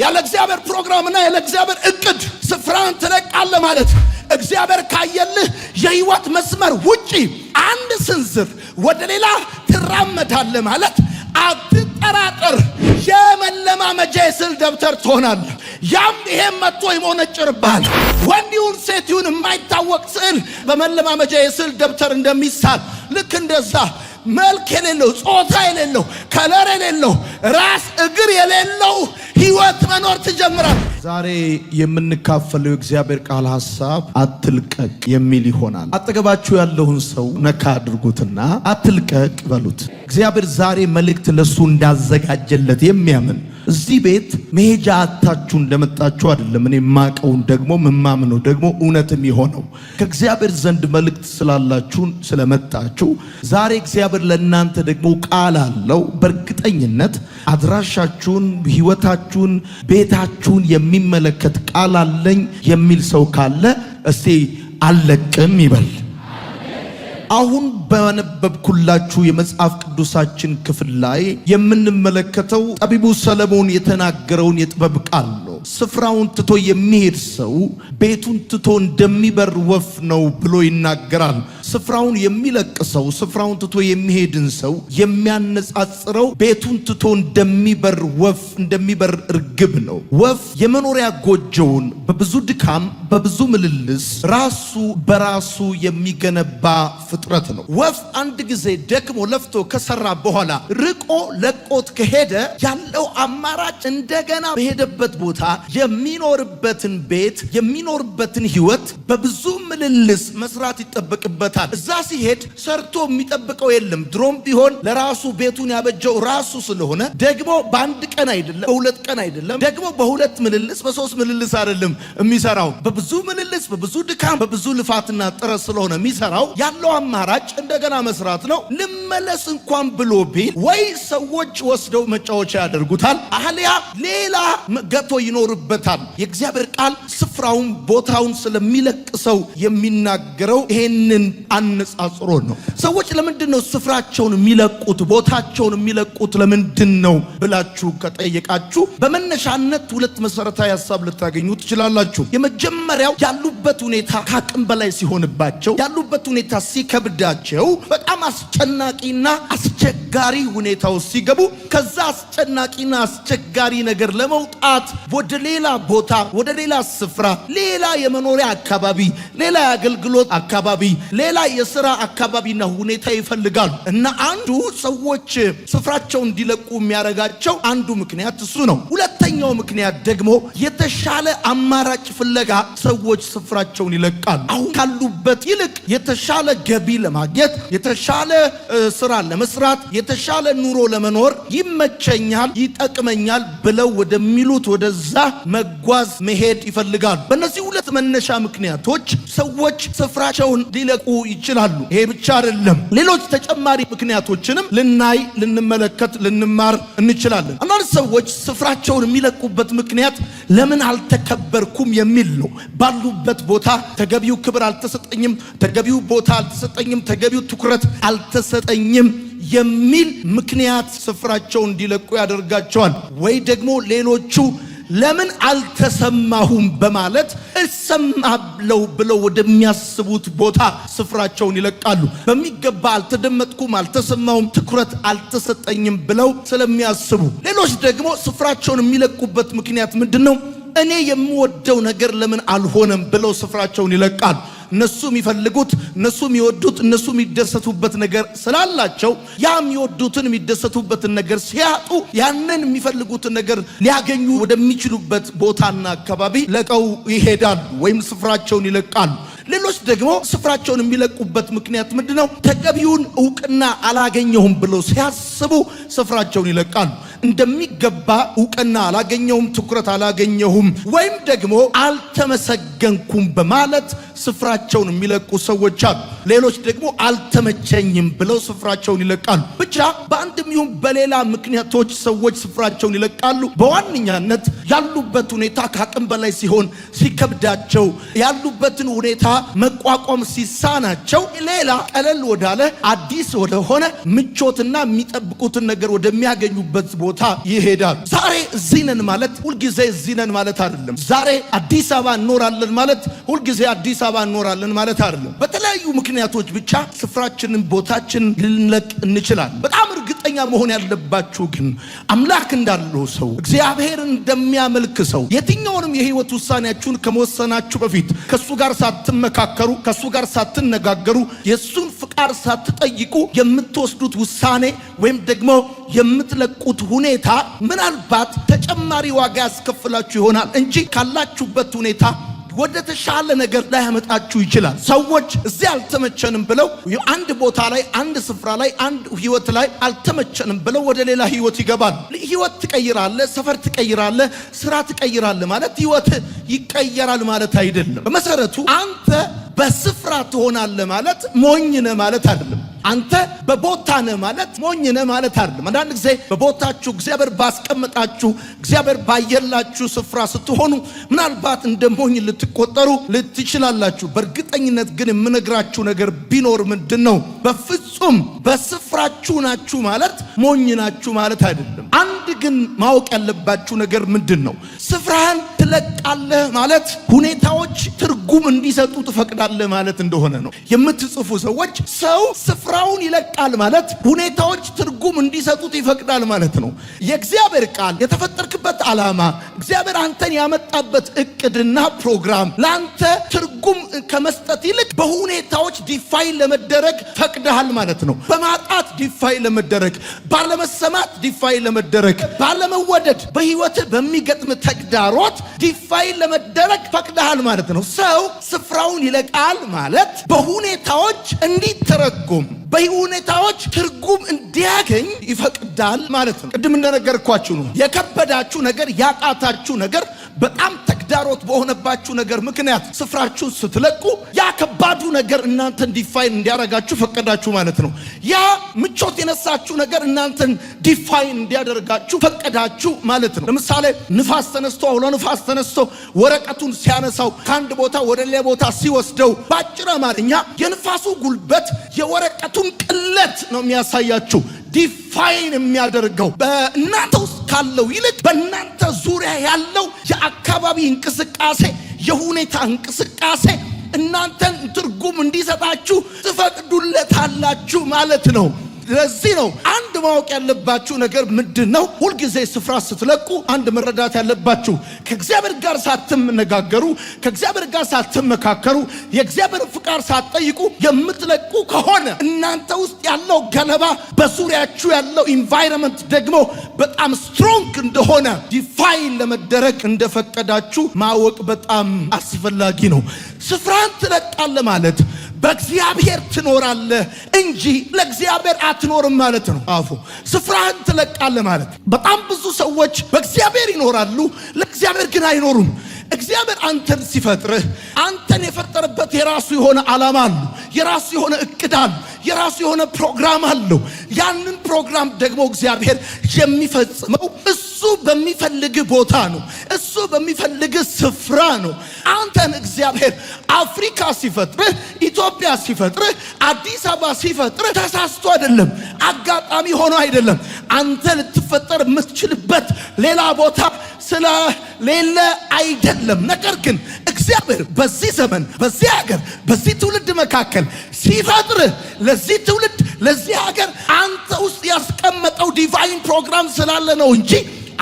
ያለ እግዚአብሔር ፕሮግራምና ያለ እግዚአብሔር እቅድ ስፍራን ትለቃለህ ማለት እግዚአብሔር ካየልህ የህይወት መስመር ውጪ አንድ ስንዝር ወደ ሌላ ትራመዳለህ ማለት አትጠራጠር። የመለማመጃ የስዕል ደብተር ትሆናለህ። ያም ይሄም መጥቶ ይሞነጭርብሃል። ወንድ ይሁን ሴት ይሁን የማይታወቅ ስዕል በመለማመጃ የስዕል ደብተር እንደሚሳል ልክ እንደዛ መልክ የሌለው ጾታ የሌለው ከለር የሌለው ራስ እግር የሌለው ህይወት መኖር ትጀምራል። ዛሬ የምንካፈለው የእግዚአብሔር ቃል ሐሳብ አትልቀቅ የሚል ይሆናል። አጠገባችሁ ያለውን ሰው ነካ አድርጉትና አትልቀቅ በሉት። እግዚአብሔር ዛሬ መልእክት ለሱ እንዳዘጋጀለት የሚያምን እዚህ ቤት መሄጃ አታችሁ እንደመጣችሁ አይደለም። እኔ ማቀውን ደግሞ መማምነው ደግሞ እውነትም የሆነው ከእግዚአብሔር ዘንድ መልእክት ስላላችሁ ስለመጣችሁ ዛሬ እግዚአብሔር ለእናንተ ደግሞ ቃል አለው። በእርግጠኝነት አድራሻችሁን፣ ህይወታችሁን፣ ቤታችሁን የሚመለከት ቃል አለኝ የሚል ሰው ካለ እስቲ አልለቅም ይበል። አሁን በነበብኩላችሁ የመጽሐፍ ቅዱሳችን ክፍል ላይ የምንመለከተው ጠቢቡ ሰለሞን የተናገረውን የጥበብ ቃል ነው። ስፍራውን ትቶ የሚሄድ ሰው ቤቱን ትቶ እንደሚበር ወፍ ነው ብሎ ይናገራል። ስፍራውን የሚለቅ ሰው ስፍራውን ትቶ የሚሄድን ሰው የሚያነጻጽረው ቤቱን ትቶ እንደሚበር ወፍ እንደሚበር እርግብ ነው። ወፍ የመኖሪያ ጎጆውን በብዙ ድካም በብዙ ምልልስ ራሱ በራሱ የሚገነባ ፍጥረት ነው። ወፍ አንድ ጊዜ ደክሞ ለፍቶ ከሰራ በኋላ ርቆ ለቆት ከሄደ ያለው አማራጭ እንደገና በሄደበት ቦታ የሚኖርበትን ቤት የሚኖርበትን ህይወት በብዙ ምልልስ መስራት ይጠበቅበታል። እዛ ሲሄድ ሰርቶ የሚጠብቀው የለም። ድሮም ቢሆን ለራሱ ቤቱን ያበጀው ራሱ ስለሆነ ደግሞ በአንድ ቀን አይደለም፣ በሁለት ቀን አይደለም፣ ደግሞ በሁለት ምልልስ በሶስት ምልልስ አይደለም የሚሰራው። በብዙ ምልልስ በብዙ ድካም በብዙ ልፋትና ጥረት ስለሆነ የሚሰራው ያለው አማራጭ እንደገና መስራት ነው። ልመለስ እንኳን ብሎ ቢል ወይ ሰዎች ወስደው መጫወቻ ያደርጉታል፣ አህሊያ ሌላ ገቶ ይኖርበታል። የእግዚአብሔር ቃል ስፍራውን ቦታውን ስለሚለቅ ሰው የሚናገረው ይሄንን አነጻጽሮ ነው። ሰዎች ለምንድን ነው ስፍራቸውን የሚለቁት ቦታቸውን የሚለቁት ለምንድን ነው ብላችሁ ከጠየቃችሁ በመነሻነት ሁለት መሰረታዊ ሐሳብ ልታገኙ ትችላላችሁ። የመጀመሪያው ያሉበት ሁኔታ ከአቅም በላይ ሲሆንባቸው ያሉበት ሁኔታ ሲከብዳቸው በጣም አስጨናቂና አስቸጋሪ ሁኔታው ሲገቡ ከዛ አስጨናቂና አስቸጋሪ ነገር ለመውጣት ወደ ሌላ ቦታ ወደ ሌላ ስፍራ ሌላ የመኖሪያ አካባቢ ሌላ የአገልግሎት አካባቢ ሌላ የሥራ አካባቢና ሁኔታ ይፈልጋሉ። እና አንዱ ሰዎች ስፍራቸውን እንዲለቁ የሚያረጋቸው አንዱ ምክንያት እሱ ነው። ሁለተኛው ምክንያት ደግሞ የተሻለ አማራጭ ፍለጋ ሰዎች ስፍራቸውን ይለቃሉ። አሁን ካሉበት ይልቅ የተሻለ ገቢ ለማግኘት የተሻለ ስራ ለመስራት የተሻለ ኑሮ ለመኖር ይመቸኛል ይጠቅመኛል ብለው ወደሚሉት ወደዛ መጓዝ መሄድ ይፈልጋሉ። በእነዚህ ሁለት መነሻ ምክንያቶች ሰዎች ስፍራቸውን ሊለቁ ይችላሉ። ይሄ ብቻ አይደለም፣ ሌሎች ተጨማሪ ምክንያቶችንም ልናይ ልንመለከት ልንማር እንችላለን። አንዳንድ ሰዎች ስፍራቸውን የሚለቁበት ምክንያት ለምን አልተከበርኩም የሚል ነው። ባሉበት ቦታ ተገቢው ክብር አልተሰጠኝም፣ ተገቢው ቦታ አልተሰጠኝም፣ ተገቢው ትኩረት አልተሰጠኝም የሚል ምክንያት ስፍራቸውን እንዲለቁ ያደርጋቸዋል። ወይ ደግሞ ሌሎቹ ለምን አልተሰማሁም በማለት እሰማለሁ ብለው ወደሚያስቡት ቦታ ስፍራቸውን ይለቃሉ። በሚገባ አልተደመጥኩም፣ አልተሰማሁም፣ ትኩረት አልተሰጠኝም ብለው ስለሚያስቡ። ሌሎች ደግሞ ስፍራቸውን የሚለቁበት ምክንያት ምንድነው? እኔ የምወደው ነገር ለምን አልሆነም ብለው ስፍራቸውን ይለቃሉ። እነሱ የሚፈልጉት እነሱ የሚወዱት እነሱ የሚደሰቱበት ነገር ስላላቸው ያ የሚወዱትን የሚደሰቱበትን ነገር ሲያጡ ያንን የሚፈልጉትን ነገር ሊያገኙ ወደሚችሉበት ቦታና አካባቢ ለቀው ይሄዳሉ ወይም ስፍራቸውን ይለቃሉ። ሌሎች ደግሞ ስፍራቸውን የሚለቁበት ምክንያት ምንድነው? ተገቢውን ዕውቅና አላገኘሁም ብለው ሲያስቡ ስፍራቸውን ይለቃሉ። እንደሚገባ ዕውቅና አላገኘሁም፣ ትኩረት አላገኘሁም ወይም ደግሞ አልተመሰገንኩም በማለት ስፍራቸውን የሚለቁ ሰዎች አሉ። ሌሎች ደግሞ አልተመቸኝም ብለው ስፍራቸውን ይለቃሉ። ብቻ በአንድም ይሁን በሌላ ምክንያቶች ሰዎች ስፍራቸውን ይለቃሉ። በዋነኛነት ያሉበት ሁኔታ ከአቅም በላይ ሲሆን ሲከብዳቸው፣ ያሉበትን ሁኔታ መቋቋም ሲሳናቸው ሌላ ቀለል ወዳለ አዲስ ወደሆነ ምቾትና የሚጠብቁትን ነገር ወደሚያገኙበት ቦታ ይሄዳሉ። ዛሬ እዚህ ነን ማለት ሁልጊዜ እዚህ ነን ማለት አይደለም። ዛሬ አዲስ አበባ እንኖራለን ማለት ሁልጊዜ አዲስ አበባ እንኖራለን ማለት አይደለም። በተለያዩ ምክንያቶች ብቻ ስፍራችንን ቦታችንን ልንለቅ እንችላለን። በጣም እርግጠኛ መሆን ያለባችሁ ግን አምላክ እንዳለው ሰው እግዚአብሔርን እንደሚያመልክ ሰው የትኛውንም የህይወት ውሳኔያችሁን ከመወሰናችሁ በፊት ከሱ ጋር ሳትመካከሩ ከሱ ጋር ሳትነጋገሩ የሱን ፍቃድ ሳትጠይቁ የምትወስዱት ውሳኔ ወይም ደግሞ የምትለቁት ሁኔታ ምናልባት ተጨማሪ ዋጋ ያስከፍላችሁ ይሆናል እንጂ ካላችሁበት ሁኔታ ወደ ተሻለ ነገር ላይ ያመጣችሁ ይችላል። ሰዎች እዚህ አልተመቸንም ብለው አንድ ቦታ ላይ አንድ ስፍራ ላይ አንድ ህይወት ላይ አልተመቸንም ብለው ወደ ሌላ ህይወት ይገባል። ህይወት ትቀይራለህ፣ ሰፈር ትቀይራለህ፣ ስራ ትቀይራለህ ማለት ህይወት ይቀየራል ማለት አይደለም። በመሰረቱ አንተ በስፍራ ትሆናለህ ማለት ሞኝ ነህ ማለት አይደለም። አንተ በቦታ ነህ ማለት ሞኝ ነህ ማለት አይደለም። አንዳንድ ጊዜ በቦታችሁ እግዚአብሔር ባስቀመጣችሁ እግዚአብሔር ባየላችሁ ስፍራ ስትሆኑ ምናልባት እንደ ሞኝ ልትቆጠሩ ልትችላላችሁ። በእርግጠኝነት ግን የምነግራችሁ ነገር ቢኖር ምንድነው? በፍጹም በስፍራችሁ ናችሁ ማለት ሞኝ ናችሁ ማለት አይደለም። አንድ ግን ማወቅ ያለባችሁ ነገር ምንድነው? ስፍራህን ትለቃለህ ማለት ሁኔታዎች ትርጉም እንዲሰጡ ትፈቅዳለህ ማለት እንደሆነ ነው። የምትጽፉ ሰዎች ሰው ስፍራውን ይለቃል ማለት ሁኔታዎች ትርጉም እንዲሰጡት ይፈቅዳል ማለት ነው። የእግዚአብሔር ቃል የተፈጠርክበት ዓላማ እግዚአብሔር አንተን ያመጣበት እቅድና ፕሮግራም ላንተ ትርጉም ከመስጠት ይልቅ በሁኔታዎች ዲፋይን ለመደረግ ፈቅደሃል ማለት ነው። በማጣት ዲፋይን ለመደረግ፣ ባለመሰማት ዲፋይን ለመደረግ፣ ባለመወደድ በህይወት በሚገጥም ተግዳሮት ዲፋይን ለመደረግ ፈቅደሃል ማለት ነው። ሰው ስፍራውን ይለቃል ማለት በሁኔታዎች እንዲተረጎም በሁኔታዎች ትርጉም እንዲያገኝ ይፈቅዳል ማለት ነው። ቅድም እንደነገርኳችሁ ነው። የከበዳችሁ ነገር ያቃታችሁ ነገር በጣም ተግዳሮት በሆነባችሁ ነገር ምክንያት ስፍራችሁ ስትለቁ ያ ከባዱ ነገር እናንተን ዲፋይን እንዲያደርጋችሁ ፈቀዳችሁ ማለት ነው። ያ ምቾት የነሳችሁ ነገር እናንተን ዲፋይን እንዲያደርጋችሁ ፈቀዳችሁ ማለት ነው። ለምሳሌ ንፋስ ተነስቶ አውሎ ንፋስ ተነስቶ ወረቀቱን ሲያነሳው ከአንድ ቦታ ወደ ሌላ ቦታ ሲወስደው ባጭር አማርኛ የንፋሱ ጉልበት የወረቀቱን ቅለት ነው የሚያሳያችሁ። ዲፋይን የሚያደርገው በእናንተ ውስጥ ካለው ይልቅ በእናንተ ዙሪያ ያለው የአካባቢ እንቅስቃሴ፣ የሁኔታ እንቅስቃሴ እናንተን ትርጉም እንዲሰጣችሁ ትፈቅዱለታላችሁ ማለት ነው። ለዚህ ነው አንድ ማወቅ ያለባችሁ ነገር ምንድነው? ሁልጊዜ ስፍራ ስትለቁ አንድ መረዳት ያለባችሁ ከእግዚአብሔር ጋር ሳትነጋገሩ ከእግዚአብሔር ጋር ሳትመካከሩ የእግዚአብሔር ፍቃድ ሳትጠይቁ የምትለቁ ከሆነ እናንተ ውስጥ ያለው ገለባ በዙሪያችሁ ያለው ኢንቫይሮንመንት ደግሞ በጣም ስትሮንግ እንደሆነ ዲፋይን ለመደረግ እንደፈቀዳችሁ ማወቅ በጣም አስፈላጊ ነው። ስፍራን ትለቃለህ ማለት በእግዚአብሔር ትኖራለህ እንጂ ለእግዚአብሔር አትኖርም ማለት ነው። አፉ ስፍራህን ትለቃለህ ማለት በጣም ብዙ ሰዎች በእግዚአብሔር ይኖራሉ፣ ለእግዚአብሔር ግን አይኖሩም። እግዚአብሔር አንተን ሲፈጥርህ አንተን የፈጠረበት የራሱ የሆነ ዓላማ አለው፣ የራሱ የሆነ እቅድ አለው፣ የራሱ የሆነ ፕሮግራም አለው። ያንን ፕሮግራም ደግሞ እግዚአብሔር የሚፈጽመው እሱ በሚፈልግ ቦታ ነው፣ እሱ በሚፈልግ ስፍራ ነው። አንተን እግዚአብሔር አፍሪካ ሲፈጥርህ፣ ኢትዮጵያ ሲፈጥርህ፣ አዲስ አበባ ሲፈጥርህ ተሳስቶ አይደለም፣ አጋጣሚ ሆኖ አይደለም። አንተ ልትፈጠር የምትችልበት ሌላ ቦታ ስለሌለ አይደለም። ነገር ግን እግዚአብሔር በዚህ ዘመን በዚህ ሀገር በዚህ ትውልድ መካከል ሲፈጥርህ ለዚህ ትውልድ ለዚህ ሀገር አንተ ውስጥ ያስቀመጠው ዲቫይን ፕሮግራም ስላለ ነው እንጂ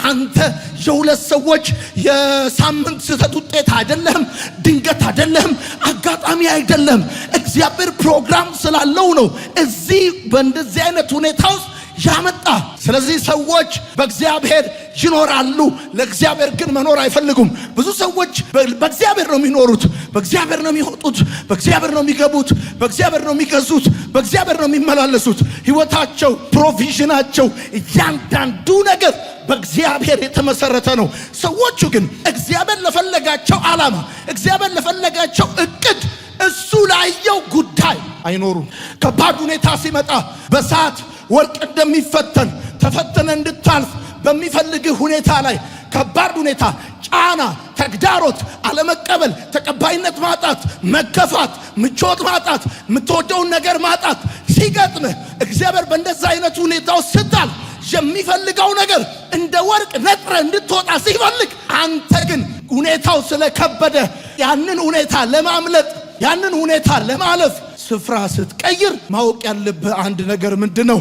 አንተ የሁለት ሰዎች የሳምንት ስህተት ውጤት አይደለም፣ ድንገት አይደለም፣ አጋጣሚ አይደለም። እግዚአብሔር ፕሮግራም ስላለው ነው እዚህ በእንደዚህ አይነት ሁኔታ ውስጥ ያመጣ። ስለዚህ ሰዎች በእግዚአብሔር ይኖራሉ፣ ለእግዚአብሔር ግን መኖር አይፈልጉም። ብዙ ሰዎች በእግዚአብሔር ነው የሚኖሩት፣ በእግዚአብሔር ነው የሚወጡት፣ በእግዚአብሔር ነው የሚገቡት፣ በእግዚአብሔር ነው የሚገዙት፣ በእግዚአብሔር ነው የሚመላለሱት። ህይወታቸው፣ ፕሮቪዥናቸው፣ እያንዳንዱ ነገር በእግዚአብሔር የተመሰረተ ነው። ሰዎቹ ግን እግዚአብሔር ለፈለጋቸው ዓላማ፣ እግዚአብሔር ለፈለጋቸው እቅድ እሱ ላየው ጉዳይ አይኖሩም። ከባድ ሁኔታ ሲመጣ በሰዓት ወርቅ እንደሚፈተን ተፈተነ እንድታልፍ በሚፈልግህ ሁኔታ ላይ ከባድ ሁኔታ፣ ጫና፣ ተግዳሮት፣ አለመቀበል፣ ተቀባይነት ማጣት፣ መገፋት፣ ምቾት ማጣት፣ የምትወደውን ነገር ማጣት ሲገጥምህ እግዚአብሔር በእንደዛ አይነት ሁኔታ ውስጥ ስታልፍ የሚፈልገው ነገር እንደ ወርቅ ነጥረ እንድትወጣ ሲፈልግ፣ አንተ ግን ሁኔታው ስለከበደ ያንን ሁኔታ ለማምለጥ ያንን ሁኔታ ለማለፍ ስፍራ ስትቀይር ማወቅ ያለብህ አንድ ነገር ምንድነው?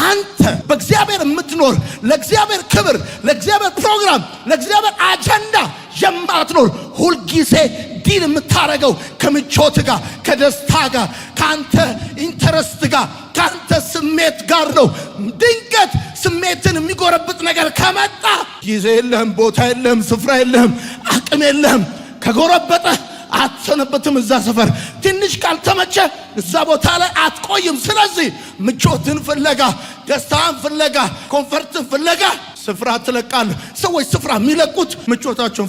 አንተ በእግዚአብሔር የምትኖር ለእግዚአብሔር ክብር፣ ለእግዚአብሔር ፕሮግራም፣ ለእግዚአብሔር አጀንዳ የማትኖር ሁልጊዜ ዲል የምታረገው ከምቾት ጋር፣ ከደስታ ጋር፣ ካንተ ኢንተረስት ጋር፣ ካንተ ስሜት ጋር ነው። ድንገት ስሜትን የሚጎረብጥ ነገር ከመጣ ጊዜ የለህም፣ ቦታ የለህም፣ ስፍራ የለህም፣ አቅም የለህም። ከጎረበጠ አትሰነበትም። እዛ ሰፈር ትንሽ ካልተመቸ እዛ ቦታ ላይ አትቆይም። ስለዚህ ምቾትን ፍለጋ፣ ደስታን ፍለጋ፣ ኮንፈርትን ፍለጋ ስፍራ ትለቃለህ። ሰዎች ስፍራ የሚለቁት ምቾታቸውን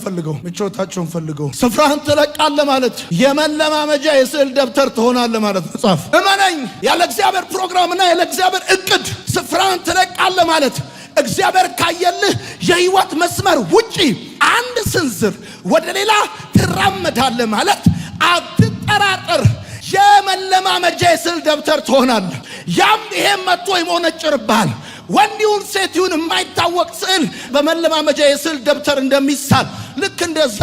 ፈልገው ስፍራህን ትለቃለህ ማለት የመለማመጃ የስዕል ደብተር ትሆናለህ ማለት መጽሐፍ። እመነኝ፣ ያለ እግዚአብሔር ፕሮግራምና ያለ እግዚአብሔር እቅድ ስፍራህን ትለቃለህ ማለት እግዚአብሔር ካየልህ የህይወት መስመር ውጪ አንድ ስንዝር ወደ ሌላ ትራመዳለህ ማለት አትጠራጠር፣ የመለማመጃ የስዕል ደብተር ትሆናለህ። ያም ይሄም መጥቶ ይሞነጭርብሃል። ወንዲውን ሴቲውን የማይታወቅ ስዕል በመለማመጃ የስዕል ደብተር እንደሚሳል ልክ እንደዛ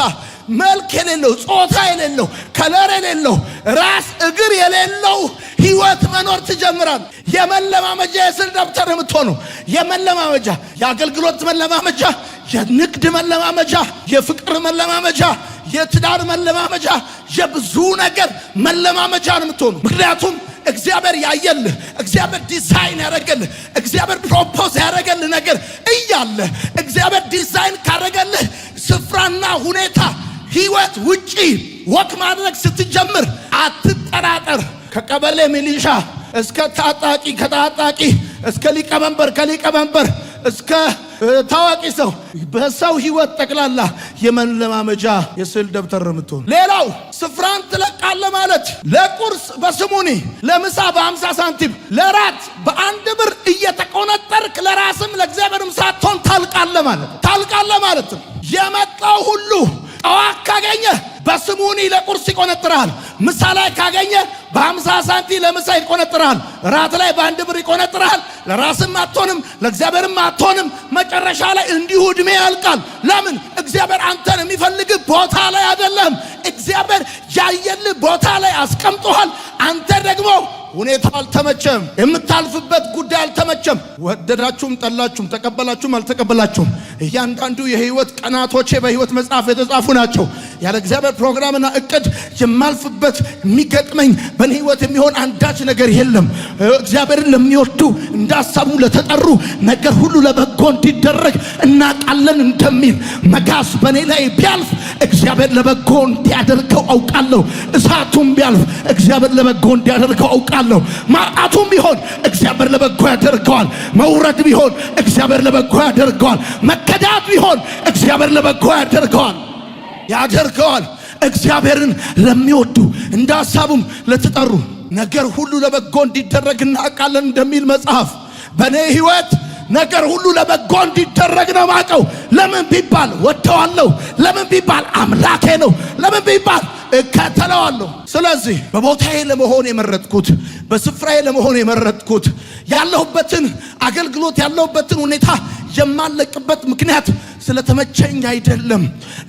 መልክ የሌለው፣ ጾታ የሌለው፣ ከለር የሌለው፣ ራስ እግር የሌለው ህይወት መኖር ትጀምራል። የመለማመጃ የስዕል ደብተር የምትሆነው የመለማመጃ የአገልግሎት መለማመጃ፣ የንግድ መለማመጃ፣ የፍቅር መለማመጃ፣ የትዳር መለማመጃ፣ የብዙ ነገር መለማመጃ ነው የምትሆነው። ምክንያቱም እግዚአብሔር ያየልህ፣ እግዚአብሔር ዲዛይን ያደረገልህ፣ እግዚአብሔር ፕሮፖዝ ያደረገልህ ነገር እያለ እግዚአብሔር ዲዛይን ካደረገልህ ስፍራና ሁኔታ ህይወት ውጪ ወክ ማድረግ ስትጀምር አትጠራጠር። ከቀበሌ ሚሊሻ እስከ ታጣቂ፣ ከታጣቂ እስከ ሊቀመንበር፣ ከሊቀመንበር እስከ ታዋቂ ሰው በሰው ህይወት ጠቅላላ የመለማመጃ የስዕል ደብተር የምትሆን። ሌላው ስፍራን ትለቃለህ ማለት ለቁርስ በስሙኒ፣ ለምሳ በ50 ሳንቲም፣ ለራት በ1 ብር እየተቆነጠርክ ለራስም ለእግዚአብሔርም ሳትሆን ታልቃለህ ማለት ነው። የመጣው ሁሉ ጠዋት ካገኘ በስሙኒ ለቁርስ ይቆነጥራል። ምሳ ላይ ካገኘ በ50 ሳንቲም ለምሳ ይቆነጥራል። ራት ላይ በ1 ብር ይቆነጥራል። ለራስም አትሆንም፣ ለእግዚአብሔርም አትሆንም። መጨረሻ ላይ እንዲሁ እድሜ ያልቃል። ለምን? እግዚአብሔር አንተን የሚፈልግ ቦታ ላይ አይደለም። እግዚአብሔር ያየልህ ቦታ ላይ አስቀምጦሃል። አንተ ደግሞ ሁኔታው አልተመቸም፣ የምታልፍበት ጉዳይ አልተመቸም። ወደዳችሁም ጠላችሁም፣ ተቀበላችሁም አልተቀበላችሁም፣ እያንዳንዱ የህይወት ቀናቶቼ በህይወት መጽሐፍ የተጻፉ ናቸው። ያለ እግዚአብሔር ፕሮግራምና እቅድ የማልፍበት የሚገጥመኝ በእኔ ህይወት የሚሆን አንዳች ነገር የለም። እግዚአብሔርን ለሚወዱ እንደ ሐሳቡ ለተጠሩ ነገር ሁሉ ለበጎ እንዲደረግ እናውቃለን እንደሚል መጋዝ በእኔ ላይ ቢያልፍ እግዚአብሔር ለበጎ እንዲያደርገው አውቃለሁ። እሳቱም ቢያልፍ እግዚአብሔር ለበጎ እንዲያደርገው አውቃለሁ። ማጣቱም ቢሆን እግዚአብሔር ለበጎ ያደርገዋል። መውረድ ቢሆን እግዚአብሔር ለበጎ ያደርገዋል። መከዳት ቢሆን እግዚአብሔር ለበጎ ያደርገዋል። እግዚአብሔርን ለሚወዱ እንደ ሐሳቡም ለተጠሩ ነገር ሁሉ ለበጎ እንዲደረግ እናውቃለን እንደሚል መጽሐፍ በእኔ ህይወት ነገር ሁሉ ለበጎ እንዲደረግ ነው ማቀው። ለምን ቢባል ወደዋለሁ፣ ለምን ቢባል አምላኬ ነው፣ ለምን ቢባል እከተለዋለሁ። ስለዚህ በቦታዬ ለመሆን የመረጥኩት፣ በስፍራዬ ለመሆን የመረጥኩት፣ ያለሁበትን አገልግሎት ያለሁበትን ሁኔታ የማለቅበት ምክንያት ስለተመቸኝ አይደለም።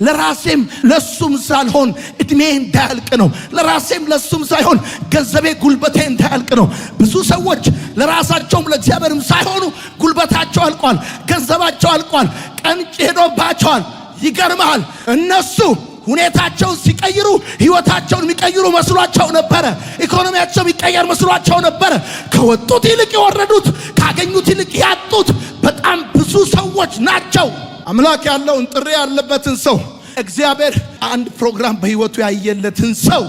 ለራሴም ለሱም ሳልሆን እድሜ እንዳያልቅ ነው። ለራሴም ለሱም ሳይሆን ገንዘቤ ጉልበቴ እንዳያልቅ ነው። ብዙ ሰዎች ለራሳቸውም ለእግዚአብሔርም ሳይሆኑ ጉልበታቸው አልቋል፣ ገንዘባቸው አልቋል፣ ቀን ሄዶባቸዋል። ይገርማል። እነሱ ሁኔታቸውን ሲቀይሩ ህይወታቸውን የሚቀይሩ መስሏቸው ነበረ። ኢኮኖሚያቸው የሚቀየር መስሏቸው ነበረ። ከወጡት ይልቅ የወረዱት፣ ካገኙት ይልቅ ያጡት በጣም ብዙ ሰዎች ናቸው። አምላክ ያለውን ጥሪ ያለበትን ሰው እግዚአብሔር አንድ ፕሮግራም በህይወቱ ያየለትን ሰው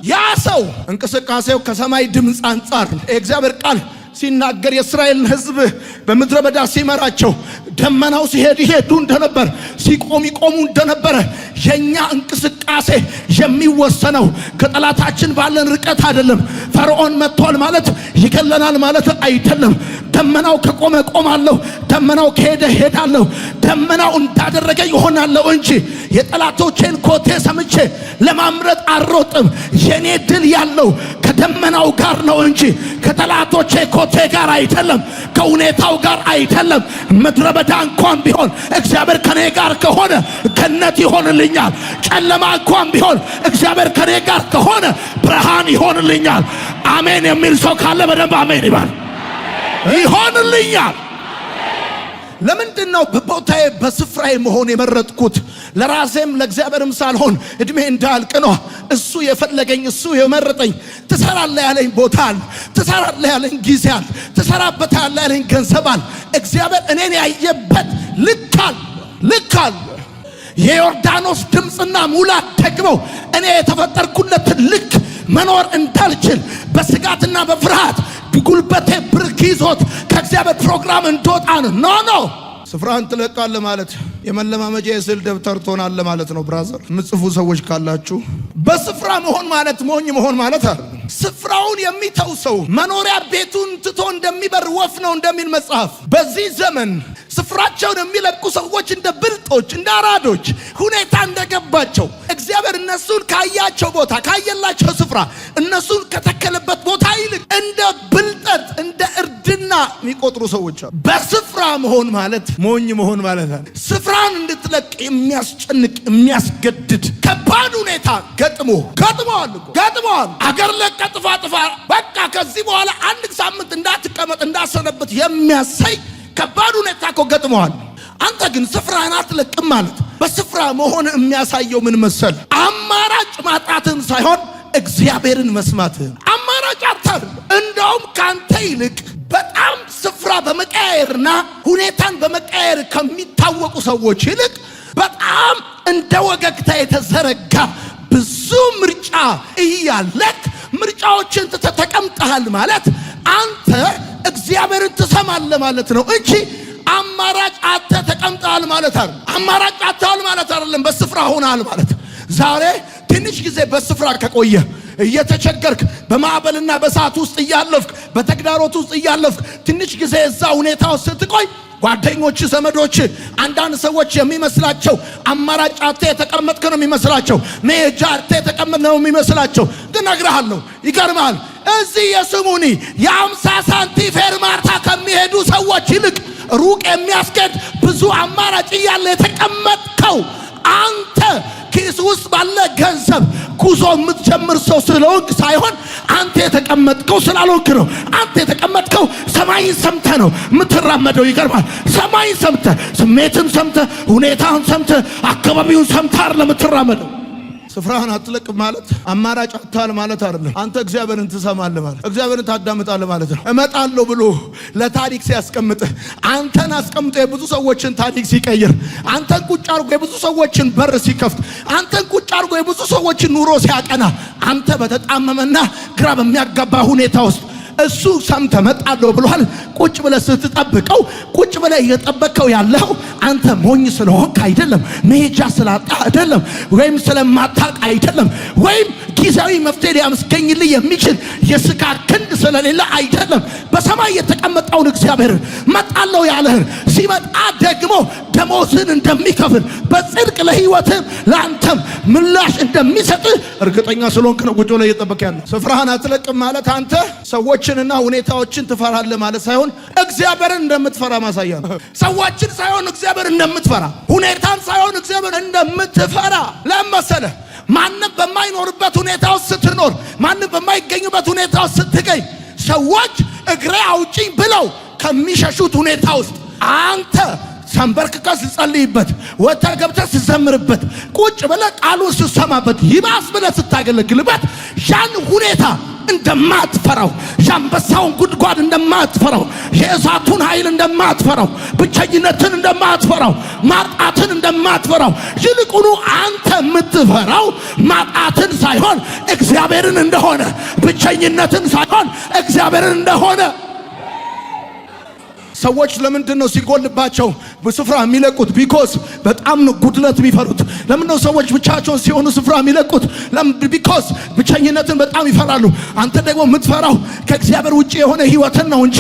ያ ሰው እንቅስቃሴው ከሰማይ ድምፅ አንጻር እግዚአብሔር ቃል ሲናገር የእስራኤልን ህዝብ በምድረ በዳ ሲመራቸው ደመናው ሲሄድ ይሄዱ እንደነበር ሲቆም ይቆሙ እንደነበረ የኛ እንቅስቃሴ የሚወሰነው ከጠላታችን ባለን ርቀት አይደለም። ፈርዖን መጥቷል ማለት ይገለናል ማለት አይደለም። ደመናው ከቆመ ቆማለሁ፣ ደመናው ከሄደ ሄዳለሁ፣ ደመናው እንዳደረገ ይሆናለሁ እንጂ የጠላቶቼን ኮቴ ሰምቼ ለማምረጥ አልሮጥም። የኔ ድል ያለው ከደመናው ጋር ነው እንጂ ከጠላቶቼ ኮቴ ጋር አይደለም፣ ከሁኔታው ጋር አይደለም። ምድረ በዳ እንኳን ቢሆን እግዚአብሔር ከኔ ጋር ከሆነ ገነት ይሆንልኛል። ጨለማ እንኳን ቢሆን እግዚአብሔር ከኔ ጋር ከሆነ ብርሃን ይሆንልኛል። አሜን የሚል ሰው ካለ በደንብ አሜን ይባል። ይሆንልኛል። ለምንድነው በቦታዬ በስፍራዬ መሆን የመረጥኩት? ለራሴም ለእግዚአብሔርም ሳልሆን እድሜ እንዳልቅ ነው። እሱ የፈለገኝ እሱ የመረጠኝ። ትሰራለህ ያለኝ ቦታ አለ፣ ትሰራለህ ያለኝ ጊዜ አለ፣ ትሰራበታለህ ያለኝ ገንዘብ አለ። እግዚአብሔር እኔን ያየበት ልክ አለ። የዮርዳኖስ ድምፅና ሙላት ደግሞ እኔ የተፈጠርኩለትን ልክ መኖር እንዳልችል በስጋትና በፍርሃት ጉልበቴ ብርክ ይዞት ከእግዚአብሔር ፕሮግራም እንደወጣ ነው። ስፍራን ትለቃለህ ማለት የመለማመጃ የስዕል ደብተር ትሆናለህ ማለት ነው። ብራዘር ምጽፉ ሰዎች ካላችሁ በስፍራ መሆን ማለት ሞኝ መሆን ማለት አይደለም። ስፍራውን የሚተው ሰው መኖሪያ ቤቱን ትቶ እንደሚበር ወፍ ነው እንደሚል መጽሐፍ። በዚህ ዘመን ስፍራቸውን የሚለቁ ሰዎች እንደ ብልጦች፣ እንደ አራዶች፣ ሁኔታ እንደገባቸው እግዚአብሔር እነሱን ካያቸው ቦታ ካየላቸው ስፍራ እነሱን ከተከለበት ቦታ ይልቅ እንደ ብልጠት እንደ እርድና የሚቆጥሩ ሰዎች አሉ። በስፍራ መሆን ማለት ሞኝ መሆን ማለት አይደለም። ስፍራን እንድትለቅ የሚያስጨንቅ የሚያስገድድ ከባድ ሁኔታ ገጥመዋል። አገር ለቀ ጥፋ በቃ ከዚህ በኋላ አንድ ሳምንት እንዳትቀመጥ እንዳሰነበት የሚያሳይ ከባድ ሁኔታ እኮ ገጥመዋል። አንተ ግን ስፍራን አትለቅም ማለት በስፍራ መሆን የሚያሳየው ምን መሰል? አማራጭ ማጣትን ሳይሆን እግዚአብሔርን መስማትን። አማራጭ አጣት እንደውም ካንተ ይልቅ በጣም ስፍራ በመቀያየርና ሁኔታን በመቀያየር ከሚታወቁ ሰዎች ይልቅ በጣም እንደ ወገግታ የተዘረጋ ብዙ ምርጫ እያለክ ምርጫዎችን ተቀምጠሃል ማለት አንተ እግዚአብሔርን ትሰማለህ ማለት ነው እንጂ አማራጭ አጥተ ተቀምጠሃል ማለት አይደለም። አማራጭ አጥተሃል ማለት አይደለም። በስፍራ ሆነሃል ማለት። ዛሬ ትንሽ ጊዜ በስፍራ ከቆየ እየተቸገርክ በማዕበልና በእሳት ውስጥ እያለፍክ በተግዳሮት ውስጥ እያለፍክ ትንሽ ጊዜ እዛ ሁኔታ ውስጥ ስትቆይ ጓደኞች፣ ዘመዶች፣ አንዳንድ ሰዎች የሚመስላቸው አማራጭ አጥተ የተቀመጥክ ነው የሚመስላቸው፣ መሄጃ አጥተ የተቀመጥክ ነው የሚመስላቸው። ግን እነግርሃለሁ ይገርምሃል፣ እዚህ የስሙኒ የ50 ሳንቲም ፌርማታ ከሚሄዱ ሰዎች ይልቅ ሩቅ የሚያስኬድ ብዙ አማራጭ እያለ የተቀመጥከው አንተ ኪስ ውስጥ ባለ ገንዘብ ጉዞ የምትጀምር ሰው ስለሆንክ ሳይሆን አንተ የተቀመጥከው ስላልሆንክ ነው። አንተ የተቀመጥከው ሰማይን ሰምተህ ነው የምትራመደው። ይገርማል። ሰማይን ሰምተህ፣ ስሜትን ሰምተህ፣ ሁኔታን ሰምተህ፣ አካባቢውን ሰምተህ አይደለም የምትራመደው። ስፍራህን አትለቅም ማለት አማራጭ አጥተሃል ማለት አይደለም። አንተ እግዚአብሔርን ትሰማለህ ማለት እግዚአብሔርን ታዳምጣለህ ማለት ነው። እመጣለሁ ብሎ ለታሪክ ሲያስቀምጥህ አንተን አስቀምጦ የብዙ ሰዎችን ታሪክ ሲቀይር፣ አንተን ቁጭ አድርጎ የብዙ ሰዎችን በር ሲከፍት፣ አንተን ቁጭ አድርጎ የብዙ ሰዎችን ኑሮ ሲያቀና፣ አንተ በተጣመመና ግራ በሚያጋባ ሁኔታ ውስጥ እሱ ሰምተህ እመጣለሁ ብሏል። ቁጭ ብለህ ስትጠብቀው ቁጭ ብለህ እየጠበቀው ያለው አንተ ሞኝ ስለሆንክ አይደለም፣ መሄጃ ስላጣ አይደለም፣ ወይም ስለማታውቅ አይደለም፣ ወይም ጊዜያዊ መፍትሄ ሊያስገኝልህ የሚችል የሥጋ ክንድ ስለሌለ አይደለም። በሰማይ የተቀመጠውን እግዚአብሔር እመጣለሁ ያለህን ሲመጣ ደግሞ ደሞዝን እንደሚከፍል በጽድቅ ለሕይወትም ለአንተም ምላሽ እንደሚሰጥህ እርግጠኛ ስለሆንክ ነው ቁጭ ብለህ እየጠበቅ ያለው። ስፍራህን አትለቅም ማለት አንተ ሰዎችንና ሁኔታዎችን ትፈራለህ ማለት ሳይሆን እግዚአብሔርን እንደምትፈራ ማሳያ ነው። ሰዎችን ሳይሆን እግዚአብሔርን እንደምትፈራ፣ ሁኔታን ሳይሆን እግዚአብሔርን እንደምትፈራ ለመሰለ ማንም በማይኖርበት ሁኔታ ውስጥ ስትኖር፣ ማንም በማይገኝበት ሁኔታ ውስጥ ስትገኝ፣ ሰዎች እግሬ አውጪኝ ብለው ከሚሸሹት ሁኔታ ውስጥ አንተ ሰንበርክከህ ስትጸልይበት፣ ወጥተህ ገብተህ ስትዘምርበት፣ ቁጭ ብለህ ቃሉን ስትሰማበት፣ ይባስ ብለህ ስታገለግልበት ያን ሁኔታ እንደማትፈራው፣ የአንበሳውን ጉድጓድ እንደማትፈራው፣ የእሳቱን ኃይል እንደማትፈራው፣ ብቸኝነትን እንደማትፈራው፣ ማጣትን እንደማትፈራው፣ ይልቁኑ አንተ የምትፈራው ማጣትን ሳይሆን እግዚአብሔርን እንደሆነ፣ ብቸኝነትን ሳይሆን እግዚአብሔርን እንደሆነ። ሰዎች ለምንድን ነው ሲጎልባቸው በስፍራ የሚለቁት? ቢኮዝ በጣም ነው ጉድለት የሚፈሩት። ለምን ነው ሰዎች ብቻቸውን ሲሆኑ ስፍራ የሚለቁት? ቢኮዝ ብቸኝነትን በጣም ይፈራሉ። አንተ ደግሞ የምትፈራው ከእግዚአብሔር ውጪ የሆነ ህይወትን ነው እንጂ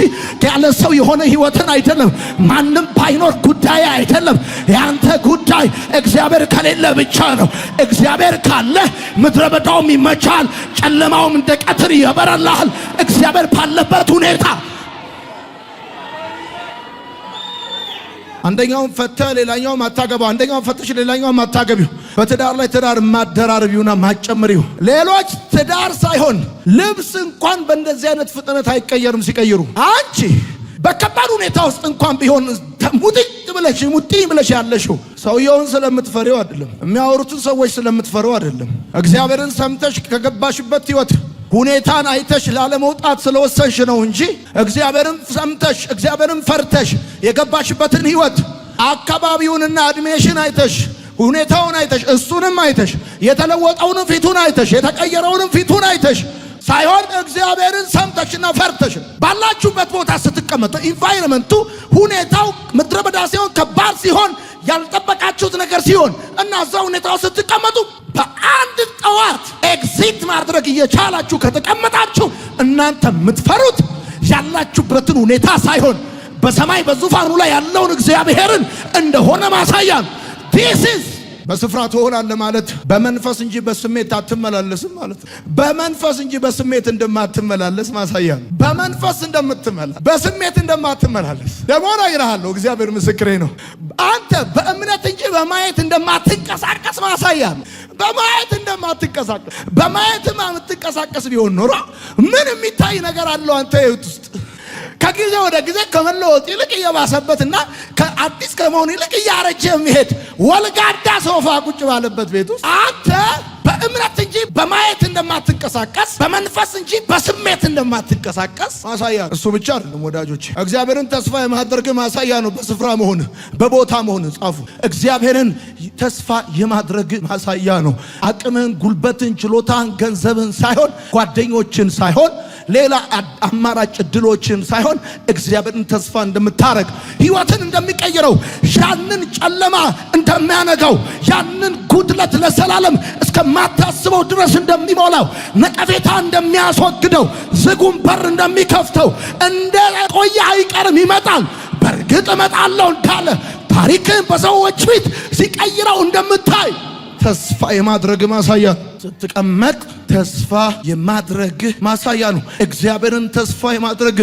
ያለ ሰው የሆነ ህይወትን አይደለም። ማንም ባይኖር ጉዳይ አይደለም። ያንተ ጉዳይ እግዚአብሔር ከሌለ ብቻ ነው። እግዚአብሔር ካለ ምድረ በዳውም ይመቻል፣ ጨለማውም እንደ ቀትር ይበራልሃል። እግዚአብሔር ባለበት ሁኔታ አንደኛውን ፈተ ሌላኛውን ማታገባው፣ አንደኛውን ፈተሽ ሌላኛውን ማታገቢው፣ በትዳር ላይ ትዳር ማደራረቢውና ማጨምሪው። ሌሎች ትዳር ሳይሆን ልብስ እንኳን በእንደዚህ አይነት ፍጥነት አይቀየርም። ሲቀይሩ አንቺ በከባድ ሁኔታ ውስጥ እንኳን ቢሆን ሙጥኝ ብለሽ ያለሽው ሰውየውን ስለምትፈሪው አይደለም፣ የሚያወሩትን ሰዎች ስለምትፈሪው አይደለም። እግዚአብሔርን ሰምተሽ ከገባሽበት ህይወት ሁኔታን አይተሽ ላለመውጣት ስለወሰንሽ ነው እንጂ እግዚአብሔርን ሰምተሽ እግዚአብሔርን ፈርተሽ የገባሽበትን ህይወት አካባቢውንና እድሜሽን አይተሽ ሁኔታውን አይተሽ እሱንም አይተሽ የተለወጠውንም ፊቱን አይተሽ የተቀየረውንም ፊቱን አይተሽ ሳይሆን እግዚአብሔርን ሰምተሽና ፈርተሽ ባላችሁበት ቦታ ስትቀመጡ ኢንቫይሮመንቱ ሁኔታው ምድረ በዳ ሲሆን ከባድ ሲሆን ያልጠበቃችሁት ነገር ሲሆን እና እዛው ሁኔታው ስትቀመጡ በአንድ ጠዋት ኤግዚት ማድረግ እየቻላችሁ ከተቀመጣችሁ እናንተ የምትፈሩት ያላችሁበትን ሁኔታ ሳይሆን በሰማይ በዙፋኑ ላይ ያለውን እግዚአብሔርን እንደሆነ ማሳያ ነው። this is በስፍራ ትሆናለህ ማለት በመንፈስ እንጂ በስሜት አትመላለስም ማለት ነው። በመንፈስ እንጂ በስሜት እንደማትመላለስ ማሳያ ነው። በመንፈስ እንደምትመላለስ በስሜት እንደማትመላለስ ደግሞ ነግሬሃለሁ። እግዚአብሔር ምስክሬ ነው። አንተ በእምነት እንጂ በማየት እንደማትንቀሳቀስ ማሳያ ነው። በማየት እንደማትንቀሳቀስ በማየትማ የምትንቀሳቀስ ቢሆን ኖሮ ምን የሚታይ ነገር አለው አንተ ህይወት ውስጥ? ከጊዜ ወደ ጊዜ ከመለወጥ ይልቅ እየባሰበትና ከአዲስ ከመሆን ይልቅ እያረጀ የሚሄድ ወልጋዳ ሶፋ ቁጭ ባለበት ቤት ውስጥ አንተ በእምነት እንጂ በማየት እንደማትንቀሳቀስ በመንፈስ እንጂ በስሜት እንደማትንቀሳቀስ ማሳያ ነው። እሱ ብቻ አይደለም ወዳጆች፣ እግዚአብሔርን ተስፋ የማድረግ ማሳያ ነው። በስፍራ መሆን በቦታ መሆን ጻፉ። እግዚአብሔርን ተስፋ የማድረግ ማሳያ ነው። አቅምን፣ ጉልበትን፣ ችሎታን፣ ገንዘብን ሳይሆን ጓደኞችን ሳይሆን ሌላ አማራጭ እድሎችን ሳይሆን እግዚአብሔርን ተስፋ እንደምታረግ ህይወትን እንደሚቀይረው ያንን ጨለማ እንደሚያነጋው ያንን ጉድለት ለሰላለም እስከማታስበው ድረስ እንደሚሞላው ነቀፌታ እንደሚያስወግደው ዝጉም በር እንደሚከፍተው እንደ ቆየ አይቀርም ይመጣል። በእርግጥ እመጣለሁ እንዳለ ታሪክን በሰዎች ፊት ሲቀይረው እንደምታይ ተስፋ የማድረግ ማሳያ ስትቀመጥ ተስፋ የማድረግ ማሳያ ነው። እግዚአብሔርን ተስፋ የማድረግ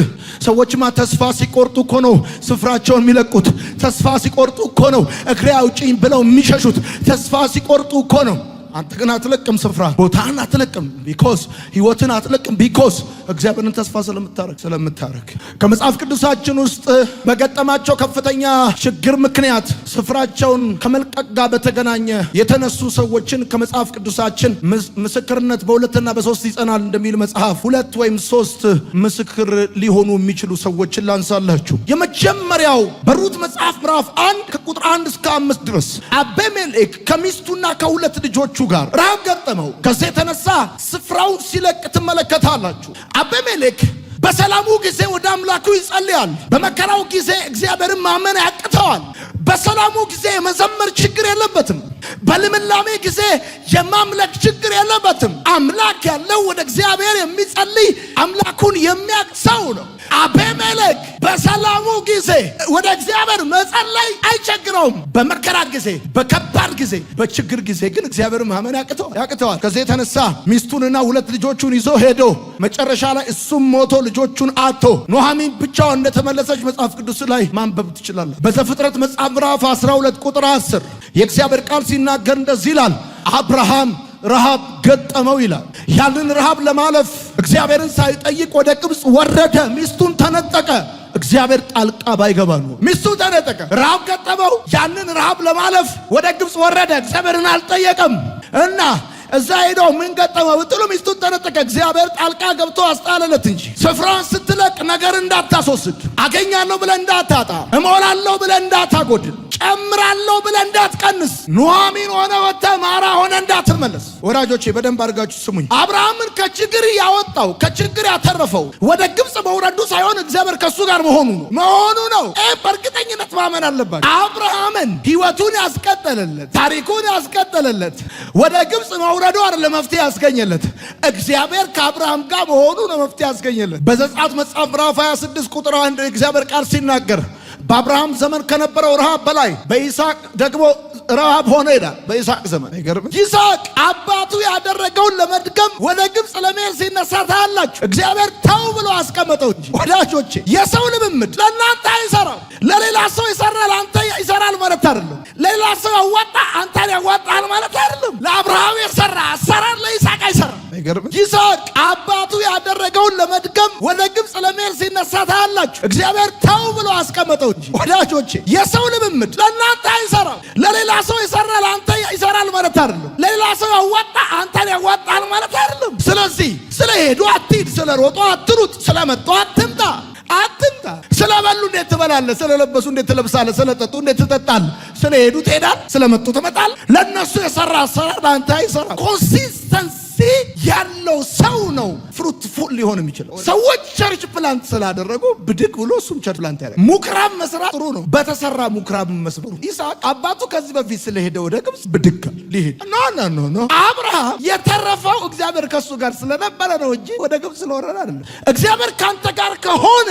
ሰዎችማ ተስፋ ሲቆርጡ እኮ ነው ስፍራቸውን የሚለቁት። ተስፋ ሲቆርጡ እኮ ነው እግሬ አውጪኝ ብለው የሚሸሹት። ተስፋ ሲቆርጡ እኮ ነው። አንተ ግን አትለቅም፣ ስፍራ ቦታን አትለቅም፣ ቢኮዝ ህይወትን አትለቅም፣ ቢኮዝ እግዚአብሔርን ተስፋ ስለምታረግ ከመጽሐፍ ቅዱሳችን ውስጥ በገጠማቸው ከፍተኛ ችግር ምክንያት ስፍራቸውን ከመልቀቅ ጋር በተገናኘ የተነሱ ሰዎችን ከመጽሐፍ ቅዱሳችን ምስክርነት በሁለትና በሶስት ይጸናል እንደሚል መጽሐፍ 2 ወይም 3 ምስክር ሊሆኑ የሚችሉ ሰዎችን ላንሳላችሁ። የመጀመሪያው በሩት መጽሐፍ ምዕራፍ 1 ከቁጥር 1 እስከ 5 ድረስ አቤሜሌክ ከሚስቱና ከሁለት ልጆቹ ጋር ረሃብ ገጠመው። ከዚህ የተነሳ ስፍራው ሲለቅ ትመለከታላችሁ። አቤሜሌክ በሰላሙ ጊዜ ወደ አምላኩ ይጸልያል። በመከራው ጊዜ እግዚአብሔርን ማመን ያቅተዋል። በሰላሙ ጊዜ የመዘመር ችግር የለበትም። በልምላሜ ጊዜ የማምለክ ችግር የለበትም። አምላክ ያለው ወደ እግዚአብሔር የሚጸልይ አምላኩን የሚያውቅ ሰው ነው። አቤሜሌክ በሰላሙ ጊዜ ወደ እግዚአብሔር መጸለይ አይቸግረውም። በመከራ ጊዜ፣ በከባድ ጊዜ፣ በችግር ጊዜ ግን እግዚአብሔር ማመን ያቅተዋል። ከዚህ የተነሳ ሚስቱንና ሁለት ልጆቹን ይዞ ሄዶ መጨረሻ ላይ እሱም ሞቶ ልጆቹን አጥቶ ኑኃሚን ብቻዋን እንደተመለሰች መጽሐፍ ቅዱስ ላይ ማንበብ ትችላለህ። በዘፍጥረት መጽሐፍ ምዕራፍ 12 ቁጥር 10 የእግዚአብሔር ቃል ሲናገር እንደዚህ ይላል፣ አብርሃም ረሃብ ገጠመው ይላል። ያንን ረሃብ ለማለፍ እግዚአብሔርን ሳይጠይቅ ወደ ግብፅ ወረደ። ሚስቱን ተነጠቀ። እግዚአብሔር ጣልቃ ባይገባ ነው። ሚስቱ ተነጠቀ፣ ረሃብ ገጠመው። ያንን ረሃብ ለማለፍ ወደ ግብፅ ወረደ። እግዚአብሔርን አልጠየቀም እና እዛ ሄዶ ምን ገጠመው ብትሉ ሚስቱን ተነጠቀ። እግዚአብሔር ጣልቃ ገብቶ አስጣለለት እንጂ ስፍራን ስትለቅ ነገር እንዳታስወስድ፣ አገኛለሁ ብለህ እንዳታጣ፣ እሞላለሁ ብለህ እንዳታጎድል፣ ጨምራለሁ ብለህ እንዳትቀንስ፣ ኑኃሚን ሆነ ወጥተህ ማራ ሆነ እንዳትመለስ። ወዳጆቼ በደንብ አድርጋችሁ ስሙኝ። አብርሃምን ከችግር ያወጣው ከችግር ያተረፈው ወደ ግብፅ መውረዱ ሳይሆን እግዚአብሔር ከሱ ጋር መሆኑ ነው። በእርግጠኝነት ማመን አለባችሁ። አብርሃምን ሕይወቱን ያስቀጠለለት ታሪኩን ያስቀጠለለት ወደ ግብፅ መውረዱ አይደለም መፍትሄ ያስገኘለት፣ እግዚአብሔር ከአብርሃም ጋር መሆኑ ነው መፍትሄ ያስገኘለት። በዘጸአት መጽሐፍ ምዕራፍ 26 ቁጥር 1 እግዚአብሔር ቃል ሲናገር በአብርሃም ዘመን ከነበረው ረሃብ በላይ በይስሐቅ ደግሞ ረሃብ ሆነ ይላል። በይስሐቅ ዘመን አይገርም? ይስሐቅ አባቱ ያደረገውን ለመድገም ወደ ግብፅ ለመሄድ ሲነሳ ታያላችሁ። እግዚአብሔር ተው ብሎ አስቀመጠው እንጂ። ወዳጆቼ የሰው ልምምድ ለእናንተ አይሰራም። ለሌላ ሰው ይሰራል፣ አንተ ይሰራል ማለት አይደለም። ለሌላ ሰው ያዋጣ አንተን ያዋጣል ማለት አይደለም። ለአብርሃም የሰራ አሰራር ለይስሐቅ አይሰራም። አይገርም? ይስሐቅ አባቱ ያደረገውን ለመድገም ወደ ግብፅ ለመሄድ ሲነሳ ታያላችሁ። እግዚአብሔር ተው ብሎ አስቀመጠው እንጂ። ወዳጆቼ የሰው ልምምድ ለእናንተ አይሰራም። ለሌላ ሰው ይሰራል፣ አንተ ይሰራል ማለት አይደለም። ለሌላ ሰው ያዋጣ አንተን ያዋጣል ማለት አይደለም። ስለዚህ ስለሄዱ አትሂድ፣ ስለሮጡ አትሩጥ፣ ስለመጡ አትምጣ። ስለበሉ እንዴት ትበላለህ? ስለለበሱ እንዴት ትለብሳለህ? ስለጠጡ እንዴት ትጠጣለህ? ስለሄዱ ትሄዳለህ፣ ስለመጡ ትመጣለህ። ለነሱ የሰራ አሰራር ለአንተ አይሰራም። ኮንሲስተንሲ ያለው ሰው ነው ፍሩትፉል ሊሆን የሚችለው። ሰዎች ቸርች ፕላንት ስላደረጉ ብድግ ብሎ እሱም ቸርች ፕላንት ያደረገ። ሙክራብ መስራት ጥሩ ነው፣ በተሰራ ሙክራብ መስበሩ። ይስሐቅ አባቱ ከዚህ በፊት ስለሄደ ወደ ግብፅ ብድግ ሊሄድ ኖ አብርሃም የተረፈው እግዚአብሔር ከሱ ጋር ስለነበረ ነው እንጂ ወደ ግብፅ ስለወረደ አይደለም። እግዚአብሔር ካንተ ጋር ከሆነ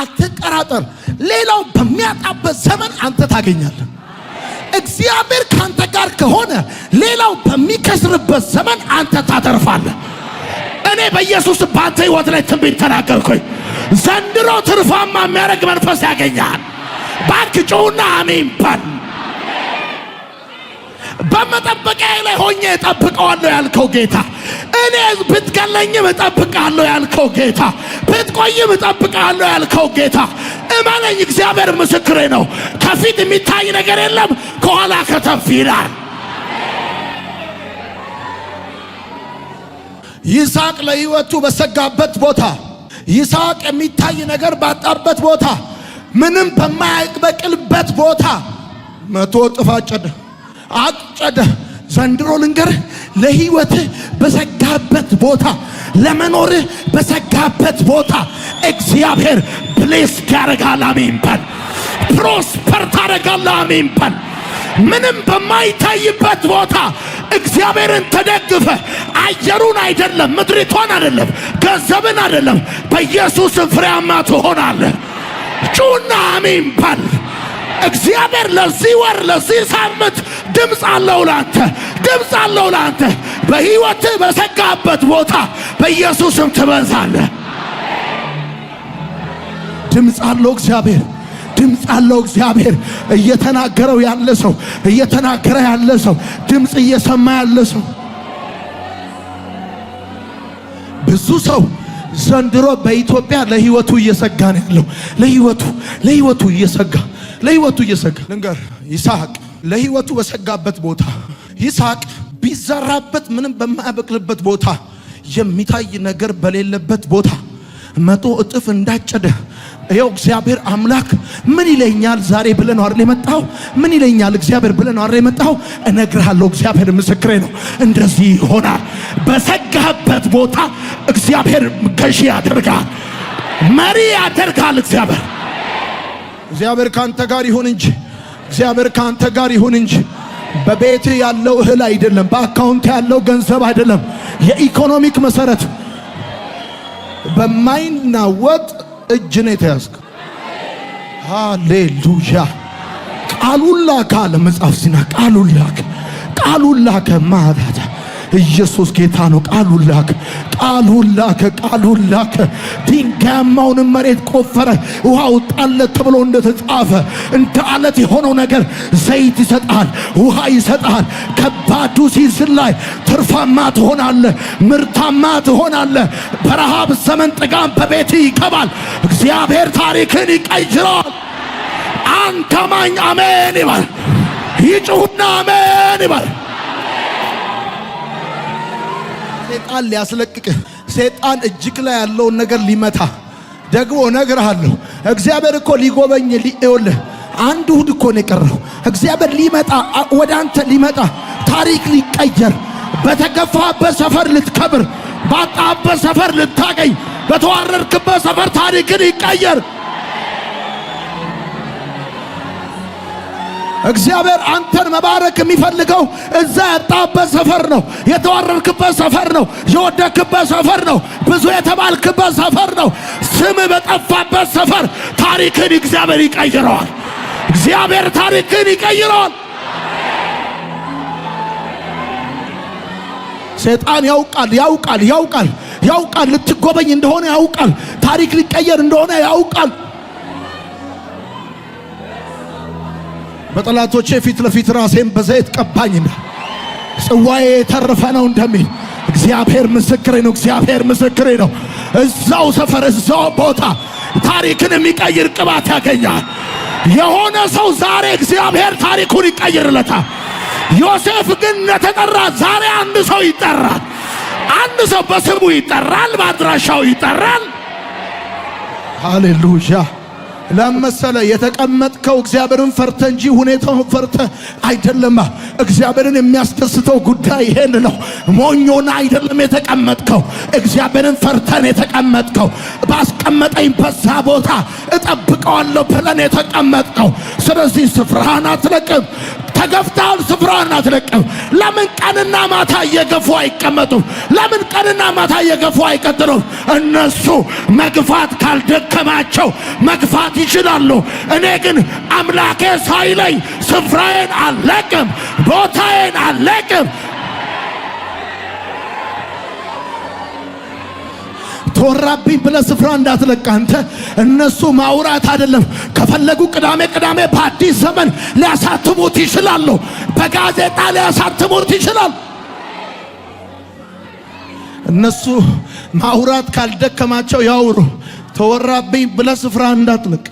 አትጠራጠር፣ ሌላው በሚያጣበት ዘመን አንተ ታገኛለህ። እግዚአብሔር ካንተ ጋር ከሆነ ሌላው በሚከስርበት ዘመን አንተ ታተርፋለህ። እኔ በኢየሱስ ባንተ ሕይወት ላይ ትንቢት ተናገርኩኝ። ዘንድሮ ትርፋማ የሚያደርግ መንፈስ ያገኛል። ባክ ጮውና አሜን በል። በመጠበቂያ ላይ ሆኜ እጠብቀዋለሁ ያልከው ጌታ፣ እኔ ብትገለኝም እጠብቃለሁ ያልከው ጌታ፣ ብትቆይም እጠብቃለሁ ያልከው ጌታ፣ እመነኝ፣ እግዚአብሔር ምስክሬ ነው። ከፊት የሚታይ ነገር የለም፣ ከኋላ ከተፍ ይላል። ይስሐቅ ለሕይወቱ በሰጋበት ቦታ፣ ይስሐቅ የሚታይ ነገር ባጣበት ቦታ፣ ምንም በማይበቅልበት ቦታ 100 እጥፍ አጨደ። ዘንድሮ ልንገርህ፣ ለሕይወትህ በሰጋበት ቦታ፣ ለመኖርህ በሰጋበት ቦታ እግዚአብሔር ብሌስ ያደርጋል። አሜን በል። ፕሮስፐር ታደርጋለህ። አሜን በል። ምንም በማይታይበት ቦታ እግዚአብሔርን ተደግፈ አየሩን አይደለም፣ ምድሪቷን አይደለም፣ ገንዘብን አይደለም፣ በኢየሱስም ፍሬያማ ትሆናለህ። ጩና አሜን በል። እግዚአብሔር ለዚህ ወር ለዚህ ሳምንት ድምፅ አለው ላንተ፣ ድምፅ አለው ላንተ። በሕይወትህ በሰጋበት ቦታ በኢየሱስም ትበዛለህ። ድምፅ አለው እግዚአብሔር፣ ድምፅ አለው እግዚአብሔር። እየተናገረው ያለ ሰው፣ እየተናገረ ያለ ሰው፣ ድምፅ እየሰማ ያለ ሰው። ብዙ ሰው ዘንድሮ በኢትዮጵያ ለሕይወቱ እየሰጋ ነው ያለው። ለሕይወቱ እየሰጋ ልንገር፣ ይስሐቅ ለሕይወቱ በሰጋበት ቦታ፣ ይስሐቅ ቢዘራበት ምንም በማያበቅልበት ቦታ፣ የሚታይ ነገር በሌለበት ቦታ 100 እጥፍ እንዳጨደ ይኸው እግዚአብሔር አምላክ ምን ይለኛል ዛሬ ብለህ ነው አይደል የመጣው? ምን ይለኛል እግዚአብሔር ብለህ ነው አይደል የመጣው? እነግርሃለሁ፣ እግዚአብሔር ምስክሬ ነው። እንደዚህ ይሆናል። በሰጋበት ቦታ እግዚአብሔር ገዢ ያደርጋል፣ መሪ ያደርጋል። እግዚአብሔር ካንተ ጋር ይሁን እንጂ፣ እግዚአብሔር ካንተ ጋር ይሁን እንጂ። በቤት ያለው እህል አይደለም፣ በአካውንት ያለው ገንዘብ አይደለም። የኢኮኖሚክ መሰረት በማይናወጥ እጅ ነው የተያዝከው። ሃሌሉያ። ቃሉን ላከ አለ መጽሐፍ ሲና፣ ቃሉን ላከ ማዳታ። ኢየሱስ ጌታ ነው። ቃሉን ላከ። ድንጋያማውን መሬት ቆፈረ፣ ውሃ ወጣለት ተብሎ እንደተጻፈ እንደ አለት የሆነው ነገር ዘይት ይሰጣል፣ ውሃ ይሰጣል። ከባዱ ሲዝን ላይ ትርፋማ ትሆናለህ፣ ምርታማ ትሆናለህ። በረሃብ ዘመን ጥጋም በቤት ይገባል። እግዚአብሔር ታሪክን ይቀይራል። አንተ ማኝ አሜን ይበል። ይጩህና አሜን ይበል። ሰይጣን ሊያስለቅቅ ሰይጣን እጅግ ላይ ያለውን ነገር ሊመታ ደግሞ እነግርሃለሁ። እግዚአብሔር እኮ ሊጎበኝ ይኸውልህ አንድ እሑድ እኮ ነው የቀረው። እግዚአብሔር ሊመጣ ወደ አንተ ሊመጣ ታሪክ ሊቀየር በተገፋበት ሰፈር ልትከብር ባጣበት ሰፈር ልታገኝ በተዋረድክበት ሰፈር ታሪክን ይቀየር። እግዚአብሔር አንተን መባረክ የሚፈልገው እዛ ያጣበት ሰፈር ነው፣ የተዋረድክበት ሰፈር ነው፣ የወደክበት ሰፈር ነው፣ ብዙ የተባልክበት ሰፈር ነው። ስም በጠፋበት ሰፈር ታሪክን እግዚአብሔር ይቀይረዋል። እግዚአብሔር ታሪክን ይቀይረዋል። ሰይጣን ያውቃል ልትጎበኝ እንደሆነ ያውቃል። ታሪክ ሊቀየር እንደሆነ ያውቃል። በጠላቶቼ ፊት ለፊት ራሴን በዘይት ቀባኝና ጽዋዬ የተረፈ ነው እንደሚል እግዚአብሔር ምስክሬ ነው። እግዚአብሔር ምስክሬ ነው። እዛው ሰፈር እዛው ቦታ ታሪክን የሚቀይር ቅባት ያገኛል። የሆነ ሰው ዛሬ እግዚአብሔር ታሪኩን ይቀይርለታል። ዮሴፍ ግን ለተጠራ ዛሬ አንድ ሰው ይጠራል። አንድ ሰው በስሙ ይጠራል፣ በአድራሻው ይጠራል። ሃሌሉያ። ለመሰለ የተቀመጥከው እግዚአብሔርን ፈርተ እንጂ ሁኔታውን ፈርተ አይደለም። እግዚአብሔርን የሚያስደስተው ጉዳይ ይሄን ነው። ሞኞና አይደለም የተቀመጥከው፣ እግዚአብሔርን ፈርተን የተቀመጥከው። ባስቀመጠኝ በዛ ቦታ እጠብቀዋለሁ ብለን የተቀመጥከው። ስለዚህ ስፍራህን አትለቅም። ተገፍተሃል፣ ስፍራህን አትለቅም። ለምን ቀንና ማታ እየገፉ አይቀመጡም? ለምን ቀንና ማታ እየገፉ አይቀጥሉም? እነሱ መግፋት ካልደከማቸው መግፋት ይችላሉ። እኔ ግን አምላኬ ሳይለኝ ስፍራዬን አልለቅም፣ ቦታዬን አልለቅም። ተወራብኝ ብለህ ስፍራ እንዳትለቅ አንተ። እነሱ ማውራት አይደለም ከፈለጉ ቅዳሜ በአዲስ ዘመን ሊያሳትሙት ይችላሉ። በጋዜጣ ሊያሳትሙት ይችላል። እነሱ ማውራት ካልደከማቸው ያውሩ። ተወራብኝ ብለህ ስፍራ እንዳትለቅ።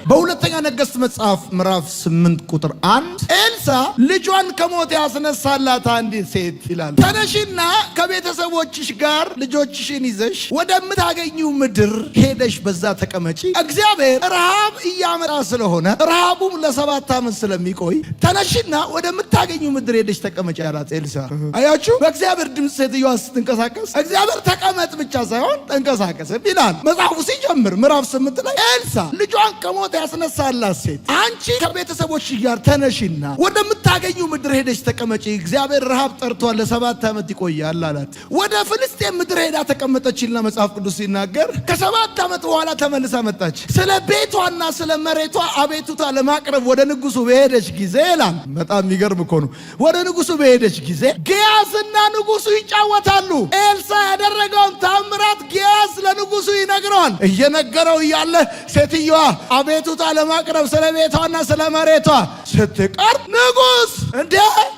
በሁለተኛ ነገሥት መጽሐፍ ምዕራፍ 8 ቁጥር 1 ኤልሳ ልጇን ከሞት ያስነሳላት አንዲት ሴት ይላል፣ ተነሺና ከቤተሰቦችሽ ጋር ልጆችሽን ይዘሽ ወደምታገኙ ምድር ሄደሽ በዛ ተቀመጪ። እግዚአብሔር ረሃብ እያመጣ ስለሆነ ረሃቡም ለ7 ዓመት ስለሚቆይ ተነሺና ወደምታገኙ ምድር ሄደሽ ተቀመጪ አላት ኤልሳ። አያችሁ፣ በእግዚአብሔር ድምፅ ሴትዮዋ ስትንቀሳቀስ እግዚአብሔር ተቀመጥ ብቻ ሳይሆን ተንቀሳቀስ ይላል መጽሐፉ ሲጀምር ምዕራፍ 8 ላይ ኤልሳ ልጇን ከሞት ያስነሳላት ሴት አንቺ ከቤተሰቦች ጋር ተነሺና ወደምታገኙ ምድር ሄደሽ ተቀመጪ፣ እግዚአብሔር ረሃብ ጠርቷል፣ ለ7 ዓመት ይቆያል አላት። ወደ ፍልስጤም ምድር ሄዳ ተቀመጠችና መጽሐፍ ቅዱስ ሲናገር ከ7 ዓመት በኋላ ተመልሳ መጣች። ስለ ቤቷና ስለ መሬቷ አቤቱታ ለማቅረብ ወደ ንጉሱ በሄደች ጊዜ ይላል። በጣም የሚገርም እኮ ነው። ወደ ንጉሱ በሄደች ጊዜ ጊያዝና ንጉሱ ይጫወታሉ። ኤልሳ ያደረገውን ታምራት ጊያዝ ለንጉሱ ይነግረዋል። እየነገረው እያለ ሴትዮዋ አቤቱታ ለማቅረብ ስለ ቤቷና ስለ መሬቷ ስትቀርብ ንጉስ እንዴ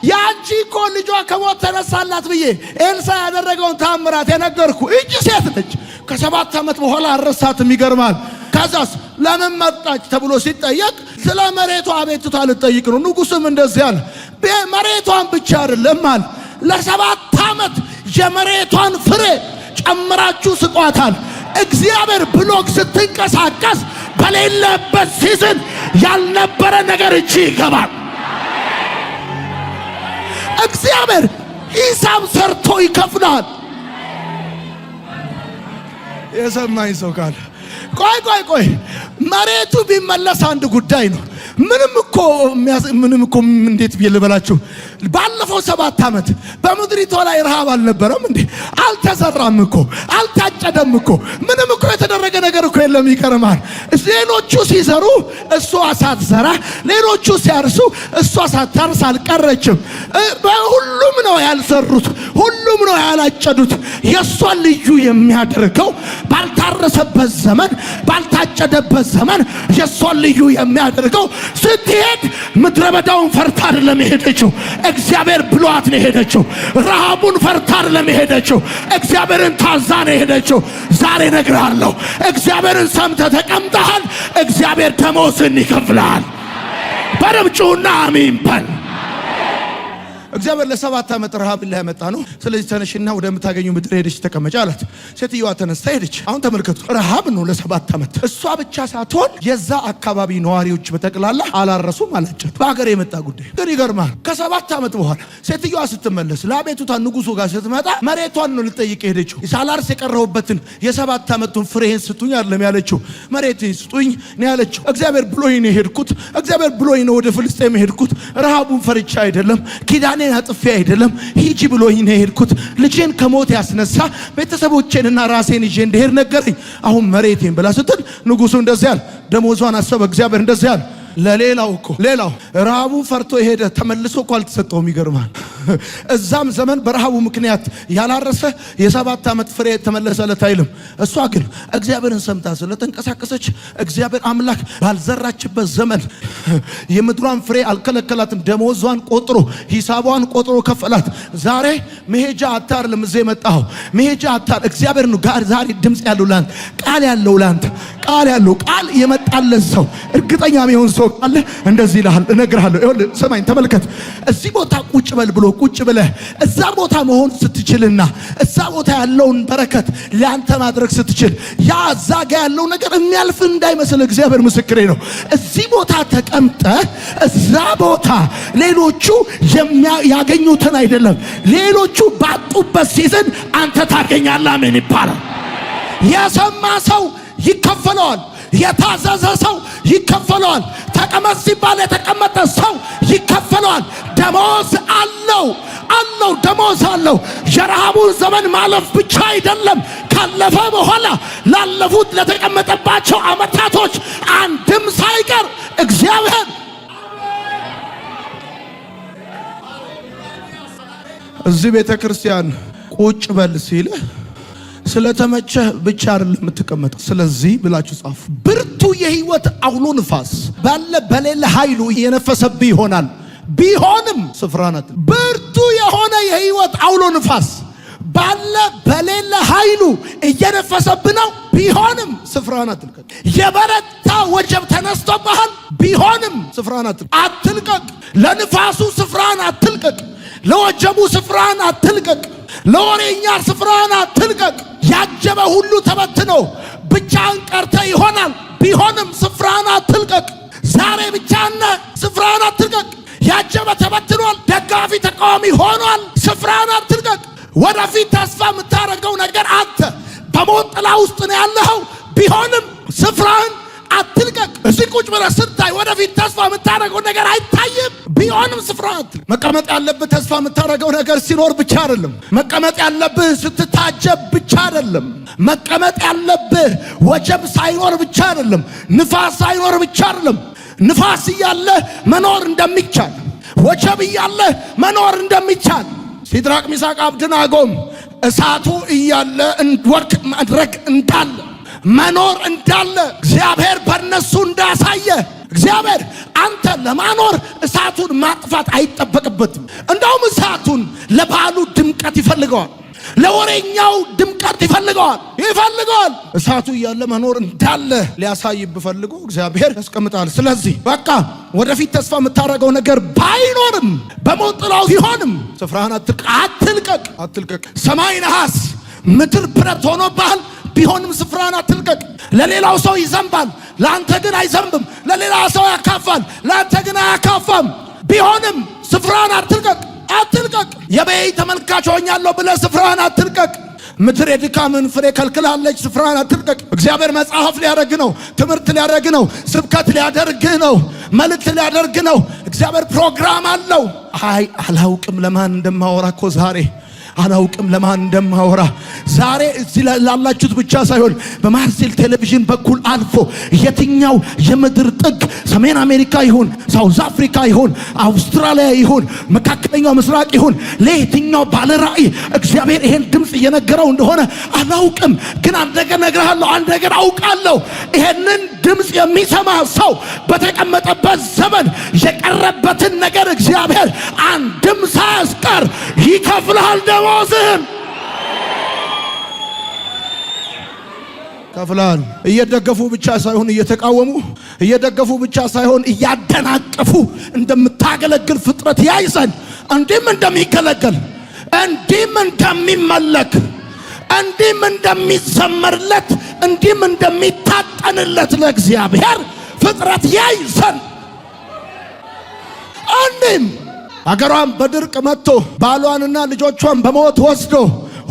ያንቺ እኮ ልጇ ከሞት ተነሳላት ብዬ ኤልሳ ያደረገውን ታምራት የነገርኩ እጅ ሴት ነች። ከ7 ዓመት በኋላ አረሳትም። ይገርማል። ከዛስ ለምን መጣች ተብሎ ሲጠየቅ ስለ መሬቷ አቤቱታ ልጠይቅ ነው። ንጉስም እንደዚህ አለ፣ መሬቷን ብቻ አይደለም አለ ለ7 ዓመት የመሬቷን ፍሬ ጨምራችሁ ስጧታል። እግዚአብሔር ብሎክ ስትንቀሳቀስ በሌለበት ሲዝን ያልነበረ ነገር እቺ ይገባል። እግዚአብሔር ሂሳብ ሰርቶ ይከፍላል። የሰማኝ ሰው ካለ ቆይ መሬቱ ቢመለስ አንድ ጉዳይ ነው። ምንም እኮ እንዴት ልበላችሁ፣ ባለፈው 7 ዓመት በምድሪቷ ላይ ረሃብ አልነበረም እንዴ? አልተዘራም እኮ አልታጨደም እኮ ምንም እኮ የተደረገ ነገር እኮ የለም። ይቀርማል። ሌሎቹ ሲዘሩ እሷ ሳትዘራ፣ ሌሎቹ ሲያርሱ እሷ ሳታርስ አልቀረችም። ሁሉም ነው ያልዘሩት፣ ሁሉም ነው ያላጨዱት። የእሷን ልዩ የሚያደርገው ባልታረሰበት ዘመን፣ ባልታጨደበት ዘመን የእሷን ልዩ የሚያደርገው ስትሄድ ምድረ በዳውን ፈርታ አይደለም የሄደችው፣ እግዚአብሔር ብሏት ነው የሄደችው። ረሃቡን ፈርታ አይደለም የሄደችው፣ እግዚአብሔርን ታዛ ነው የሄደችው። ዛሬ እነግርሃለሁ፣ እግዚአብሔርን ሰምተህ ተቀምጠሃል፣ እግዚአብሔር ደሞዝን ይከፍልሃል። በደምብ ጩና አሜን በል። እግዚአብሔር ለ7 ዓመት ረሃብ ላይ ያመጣ ነው። ስለዚህ ተነሽና ወደምታገኙ ምድር ሄደሽ ተቀመጪ አላት። ሴትዮዋ ተነስታ ሄደች። አሁን ተመልከቱ፣ ረሃብ ነው ለ7 ዓመት። እሷ ብቻ ሳትሆን የዛ አካባቢ ነዋሪዎች በጠቅላላ አላረሱም አላጨዱ። በአገር የመጣ ጉዳይ ግን ይገርማል። ከ7 ዓመት በኋላ ሴትዮዋ ስትመለስ ለአቤቱታ ንጉሱ ጋር ስትመጣ መሬቷን ነው ልጠይቅ ሄደችው። ሳላርስ የቀረሁበትን የ7 ዓመቱን ፍሬህን ስጡኝ አይደለም ያለችው፣ መሬቴን ስጡኝ ነው ያለችው። እግዚአብሔር ብሎኝ ነው የሄድኩት፣ እግዚአብሔር ብሎኝ ነው ወደ ፍልስጤም የሄድኩት። ረሃቡን ፈርቻ አይደለም፣ ኪዳኔን አጥፌ አይደለም፣ ሂጂ ብሎኝ ነው የሄድኩት። ልጄን ከሞት ያስነሳ ቤተሰቦቼንና ራሴን ይዤ እንደሄድ ነገረኝ። አሁን መሬቴን ብላ ስትል ንጉሱ እንደዚህ ያለ ደሞዟን አሰበ። እግዚአብሔር እንደዚህ ያለ ለሌላው እኮ ሌላው ረሃቡን ፈርቶ የሄደ ተመልሶ እኮ አልተሰጠውም። ይገርማል። እዛም ዘመን በረሃቡ ምክንያት ያላረሰ የ7 ዓመት ፍሬ ተመለሰለት አይልም። እሷ ግን እግዚአብሔርን ሰምታ ስለተንቀሳቀሰች እግዚአብሔር አምላክ ባልዘራችበት ዘመን የምድሯን ፍሬ አልከለከላትም። ደሞዟን ቆጥሮ ሂሳቧን ቆጥሮ ከፈላት። ዛሬ መሄጃ አታር ለምዜ መጣው መሄጃ አታር እግዚአብሔር ነው ጋር ዛሬ ድምጽ ያለው ላንተ ቃል ያለው ላንተ ቃል ያለው ቃል የመጣለት ሰው እርግጠኛ የሚሆን ሰው አለ። እንደዚህ ይላል እነግርሃለሁ። ይኸውልህ ሰማኝ፣ ተመልከት። እዚህ ቦታ ቁጭ በል ብሎ ቁጭ ብለህ እዛ ቦታ መሆን ስትችልና እዛ ቦታ ያለውን በረከት ለአንተ ማድረግ ስትችል ያ እዛ ጋር ያለው ነገር የሚያልፍ እንዳይመስል እግዚአብሔር ምስክሬ ነው። እዚህ ቦታ ተቀምጠህ እዛ ቦታ ሌሎቹ ያገኙትን አይደለም ሌሎቹ ባጡበት ሲዝን አንተ ታገኛለህ። አሜን ይባላል። የሰማ ሰው ይከፈለዋል። የታዘዘ ሰው ይከፈለዋል። ተቀመጥ ሲባል የተቀመጠ ሰው ይከፈለዋል። ደሞዝ አለው ደሞዝ አለው። የረሃቡን ዘመን ማለፍ ብቻ አይደለም፣ ካለፈ በኋላ ላለፉት ለተቀመጠባቸው ዓመታቶች አንድም ሳይቀር እግዚአብሔር እዚህ ቤተ ክርስቲያን ቁጭ በል ሲል ስለተመቸህ ብቻ አይደለም የምትቀመጠው። ስለዚህ ብላችሁ ጻፉ። ብርቱ የህይወት አውሎ ንፋስ ባለ በሌለ ኃይሉ እየነፈሰብህ ይሆናል። ቢሆንም ስፍራን አትልቀቅ። ብርቱ የሆነ የህይወት አውሎ ንፋስ ባለ በሌለ ኃይሉ እየነፈሰብህ ነው። ቢሆንም ስፍራን አትልቀቅ። የበረታ ወጀብ ተነስቶብሃል። ቢሆንም ስፍራን አትልቀቅ። ለንፋሱ ስፍራን አትልቀቅ። ለወጀቡ ስፍራን አትልቀቅ። ለወሬኛ ስፍራን አትልቀቅ። ያጀበ ሁሉ ተበትኖ ብቻን ቀርተ ይሆናል። ቢሆንም ስፍራን አትልቀቅ። ዛሬ ብቻና ስፍራን አትልቀቅ። ያጀበ ተበትኗል። ደጋፊ ተቃዋሚ ሆኗል። ስፍራን አትልቀቅ። ወደፊት ተስፋ የምታረገው ነገር አንተ በሞት ጥላ ውስጥ ነው ያለኸው። ቢሆንም ስፍራን አትልቀቅ። እዚህ ቁጭ ብለህ ስታይ ወደፊት ተስፋ የምታረገው ነገር አይታይም። ቢሆንም ስፍራ አትልቀቅ። መቀመጥ ያለብህ ተስፋ የምታረገው ነገር ሲኖር ብቻ አይደለም። መቀመጥ ያለብህ ስትታጀብ ብቻ አይደለም። መቀመጥ ያለብህ ወጀብ ሳይኖር ብቻ አይደለም። ንፋስ ሳይኖር ብቻ አይደለም። ንፋስ እያለ መኖር እንደሚቻል፣ ወጀብ እያለ መኖር እንደሚቻል ሲድራቅ ሚሳቅ አብደናጎም እሳቱ እያለ ወርቅ ማድረግ እንዳለ መኖር እንዳለ እግዚአብሔር በእነሱ እንዳሳየ እግዚአብሔር አንተ ለማኖር እሳቱን ማጥፋት አይጠበቅበትም። እንደውም እሳቱን ለባሉ ድምቀት ይፈልገዋል፣ ለወሬኛው ድምቀት ይፈልገዋል። እሳቱ እያለ መኖር እንዳለ ሊያሳይብ ፈልጎ እግዚአብሔር ያስቀምጣል። ስለዚህ በቃ ወደፊት ተስፋ የምታረገው ነገር ባይኖርም በሞት ጥላው ቢሆንም ስፍራህን አትልቀቅ። ሰማይ ነሐስ ምድር ብረት ሆኖብሃል። ቢሆንም ስፍራን አትልቀቅ። ለሌላው ሰው ይዘንባል፣ ለአንተ ግን አይዘንብም። ለሌላ ሰው ያካፋል፣ ለአንተ ግን አያካፋም። ቢሆንም ስፍራን አትልቀቅ። የበይ ተመልካች ሆኛለሁ ብለህ ስፍራን አትልቀቅ። ምድር የድካምን ፍሬ ከልክላለች። ስፍራን አትልቀቅ። እግዚአብሔር መጽሐፍ ሊያደርግ ነው፣ ትምህርት ሊያደርግ ነው፣ ስብከት ሊያደርግ ነው፣ መልእክት ሊያደርግ ነው። እግዚአብሔር ፕሮግራም አለው። አላውቅም ለማን እንደማወራ እኮ ዛሬ አላውቅም ለማን እንደማወራ ዛሬ እዚህ ላላችሁት ብቻ ሳይሆን በማርሴል ቴሌቪዥን በኩል አልፎ የትኛው የምድር ጥግ ሰሜን አሜሪካ ይሁን፣ ሳውዝ አፍሪካ ይሁን፣ አውስትራሊያ ይሁን፣ መካከለኛው ምስራቅ ይሁን፣ ለየትኛው ባለ ራእይ እግዚአብሔር ይሄን ድምጽ እየነገረው እንደሆነ አላውቅም። ግን አንድ ነገር እነግርሃለሁ፣ አንድ ነገር አውቃለሁ። ይሄንን ድምጽ የሚሰማ ሰው በተቀመጠበት ዘመን የቀረበትን ነገር እግዚአብሔር አንድም ሳያስቀር ይከፍልሃል። ደሞዝህን ከፍላል። እየደገፉ ብቻ ሳይሆን እየተቃወሙ፣ እየደገፉ ብቻ ሳይሆን እያደናቀፉ እንደምታገለግል ፍጥረት ያይዘን እንዲህም እንደሚገለገል እንዲህም እንደሚመለክ እንዲህም እንደሚዘመርለት እንዲህም እንደሚታጠንለት ለእግዚአብሔር ፍጥረት ያይ ዘንድ እንዲህም አገሯን በድርቅ መጥቶ ባሏንና ልጆቿን በሞት ወስዶ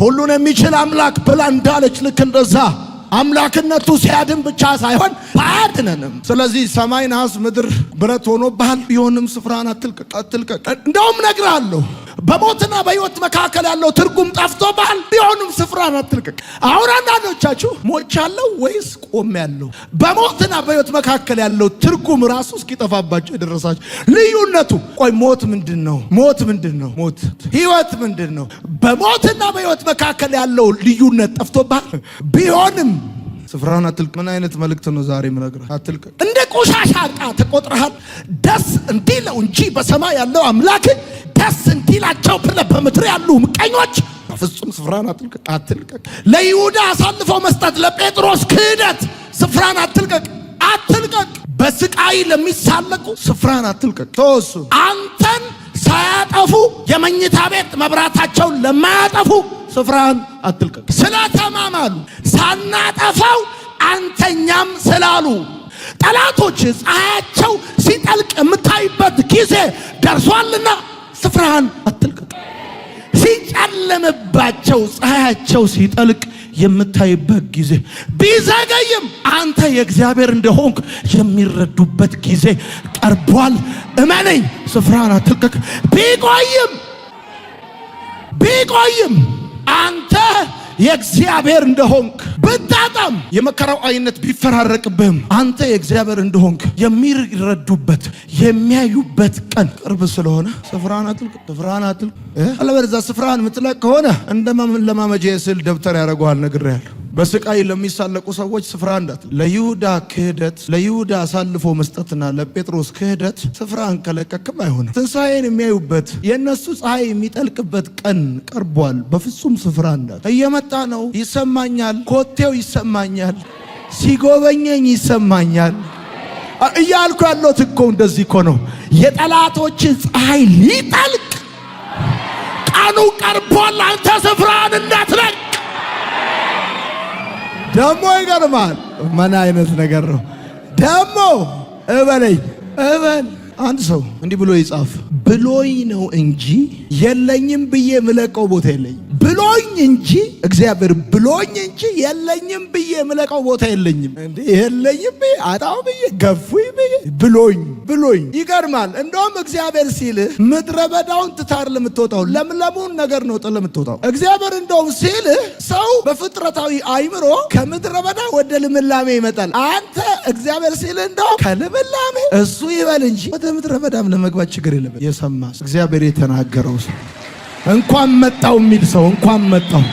ሁሉን የሚችል አምላክ ብላ እንዳለች ልክ እንደዛ አምላክነቱ ሲያድን ብቻ ሳይሆን አያድነንም። ስለዚህ ሰማይ ነሐስ ምድር ብረት ሆኖብሃል፣ ቢሆንም ስፍራን አትልቀቅ። እንደውም እነግርሃለሁ በሞትና በሕይወት መካከል ያለው ትርጉም ጠፍቶብሃል፣ ቢሆንም ስፍራን አትልቀቅ። አሁን አንዳንዶቻችሁ ሞቻለሁ ወይስ ቆሜያለሁ? በሞትና በሕይወት መካከል ያለው ትርጉም ራሱ እስኪጠፋባችሁ የደረሳችሁ ልዩነቱ ቆይ ሞት ምንድነው? ሞት ምንድነው? ሞት ሕይወት ምንድነው? በሞትና በሕይወት መካከል ያለው ልዩነት ጠፍቶብሃል፣ ቢሆንም ስፍራን አትልቀቅ። ምን አይነት መልእክት ነው ዛሬ የምነግርህ? አትልቀቅ። እንደ ቆሻሻ ዕቃ ተቆጥረሃል። ደስ እንዲለው እንጂ በሰማይ ያለው አምላክ ደስ እንዲላቸው ብለህ በምድር ያሉ ምቀኞች በፍጹም ስፍራን አትልቀቅ። ለይሁዳ አሳልፈው መስጠት፣ ለጴጥሮስ ክህደት ስፍራን አትልቀቅ። በስቃይ ለሚሳለቁ ስፍራን አትልቀቅ። ተወሱ አንተን ሳያጠፉ የመኝታ ቤት መብራታቸውን ለማያጠፉ ስፍራን አትልቀቅ። ስለተማማሉ ሳናጠፋው አንተኛም ስላሉ ጠላቶች ፀሐያቸው ሲጠልቅ የምታይበት ጊዜ ደርሷልና ስፍራን አትልቀቅ። ሲጨለምባቸው ፀሐያቸው ሲጠልቅ የምታይበት ጊዜ ቢዘገይም አንተ የእግዚአብሔር እንደሆንክ የሚረዱበት ጊዜ ቀርቧል። እመነኝ፣ ስፍራን አትልቀቅ። ቢቆይም አንተ የእግዚአብሔር እንደሆንክ ብታጣም የመከራው አይነት ቢፈራረቅብህም አንተ የእግዚአብሔር እንደሆንክ የሚረዱበት የሚያዩበት ቀን ቅርብ ስለሆነ ስፍራን አትልቀቅ። አለበለዚያ ስፍራን የምትለቅ ከሆነ እንደማለማመጃ ስል ደብተር ያደርገዋል። ነግሬያለሁ። በስቃይ ለሚሳለቁ ሰዎች ስፍራ እንዳትልቅ። ለይሁዳ ክህደት፣ ለይሁዳ አሳልፎ መስጠትና ለጴጥሮስ ክህደት ስፍራን ከለቀቅም አይሆንም። ትንሣኤን የሚያዩበት የእነሱ ፀሐይ የሚጠልቅበት ቀን ቀርቧል። በፍጹም ስፍራ እንዳትልቅ። እየመጣ ነው። ይሰማኛል፣ ኮቴው ይሰማኛል፣ ሲጎበኘኝ ይሰማኛል እያልኩ ያለሁት እኮ እንደዚህ እኮ ነው። የጠላቶችን ፀሐይ ሊጠልቅ ቀኑ ቀርቧል። አንተ ስፍራን እንዳትለቅ። ደሞ ይገርማል። ምን አይነት ነገር ነው ደሞ? እበል አንድ ሰው እንዲህ ብሎ ይጻፍ። ብሎኝ ነው እንጂ የለኝም ብዬ ምለቀው ቦታ የለኝም። ብሎኝ እንጂ እግዚአብሔር ብሎኝ እንጂ የለኝም ብዬ ምለቀው ቦታ የለኝም። እንዴ የለኝም ብዬ አጣው ብዬ ገፉኝ ብዬ ብሎኝ ይገርማል። እንደውም እግዚአብሔር ሲልህ ምድረ በዳውን ትታር ለምትወጣው ለምለሙን ነገር ነው ጥለ የምትወጣው። እግዚአብሔር እንደውም ሲልህ ሰው በፍጥረታዊ አይምሮ ከምድረ በዳ ወደ ልምላሜ ይመጣል። አንተ እግዚአብሔር ሲልህ እንደውም ከልምላሜ እሱ ይበል እንጂ ወደ ምድረ በዳም ለመግባት ችግር የለም። የሰማ እግዚአብሔር የተናገረው ሰው እንኳን መጣው የሚል ሰው እንኳን መጣው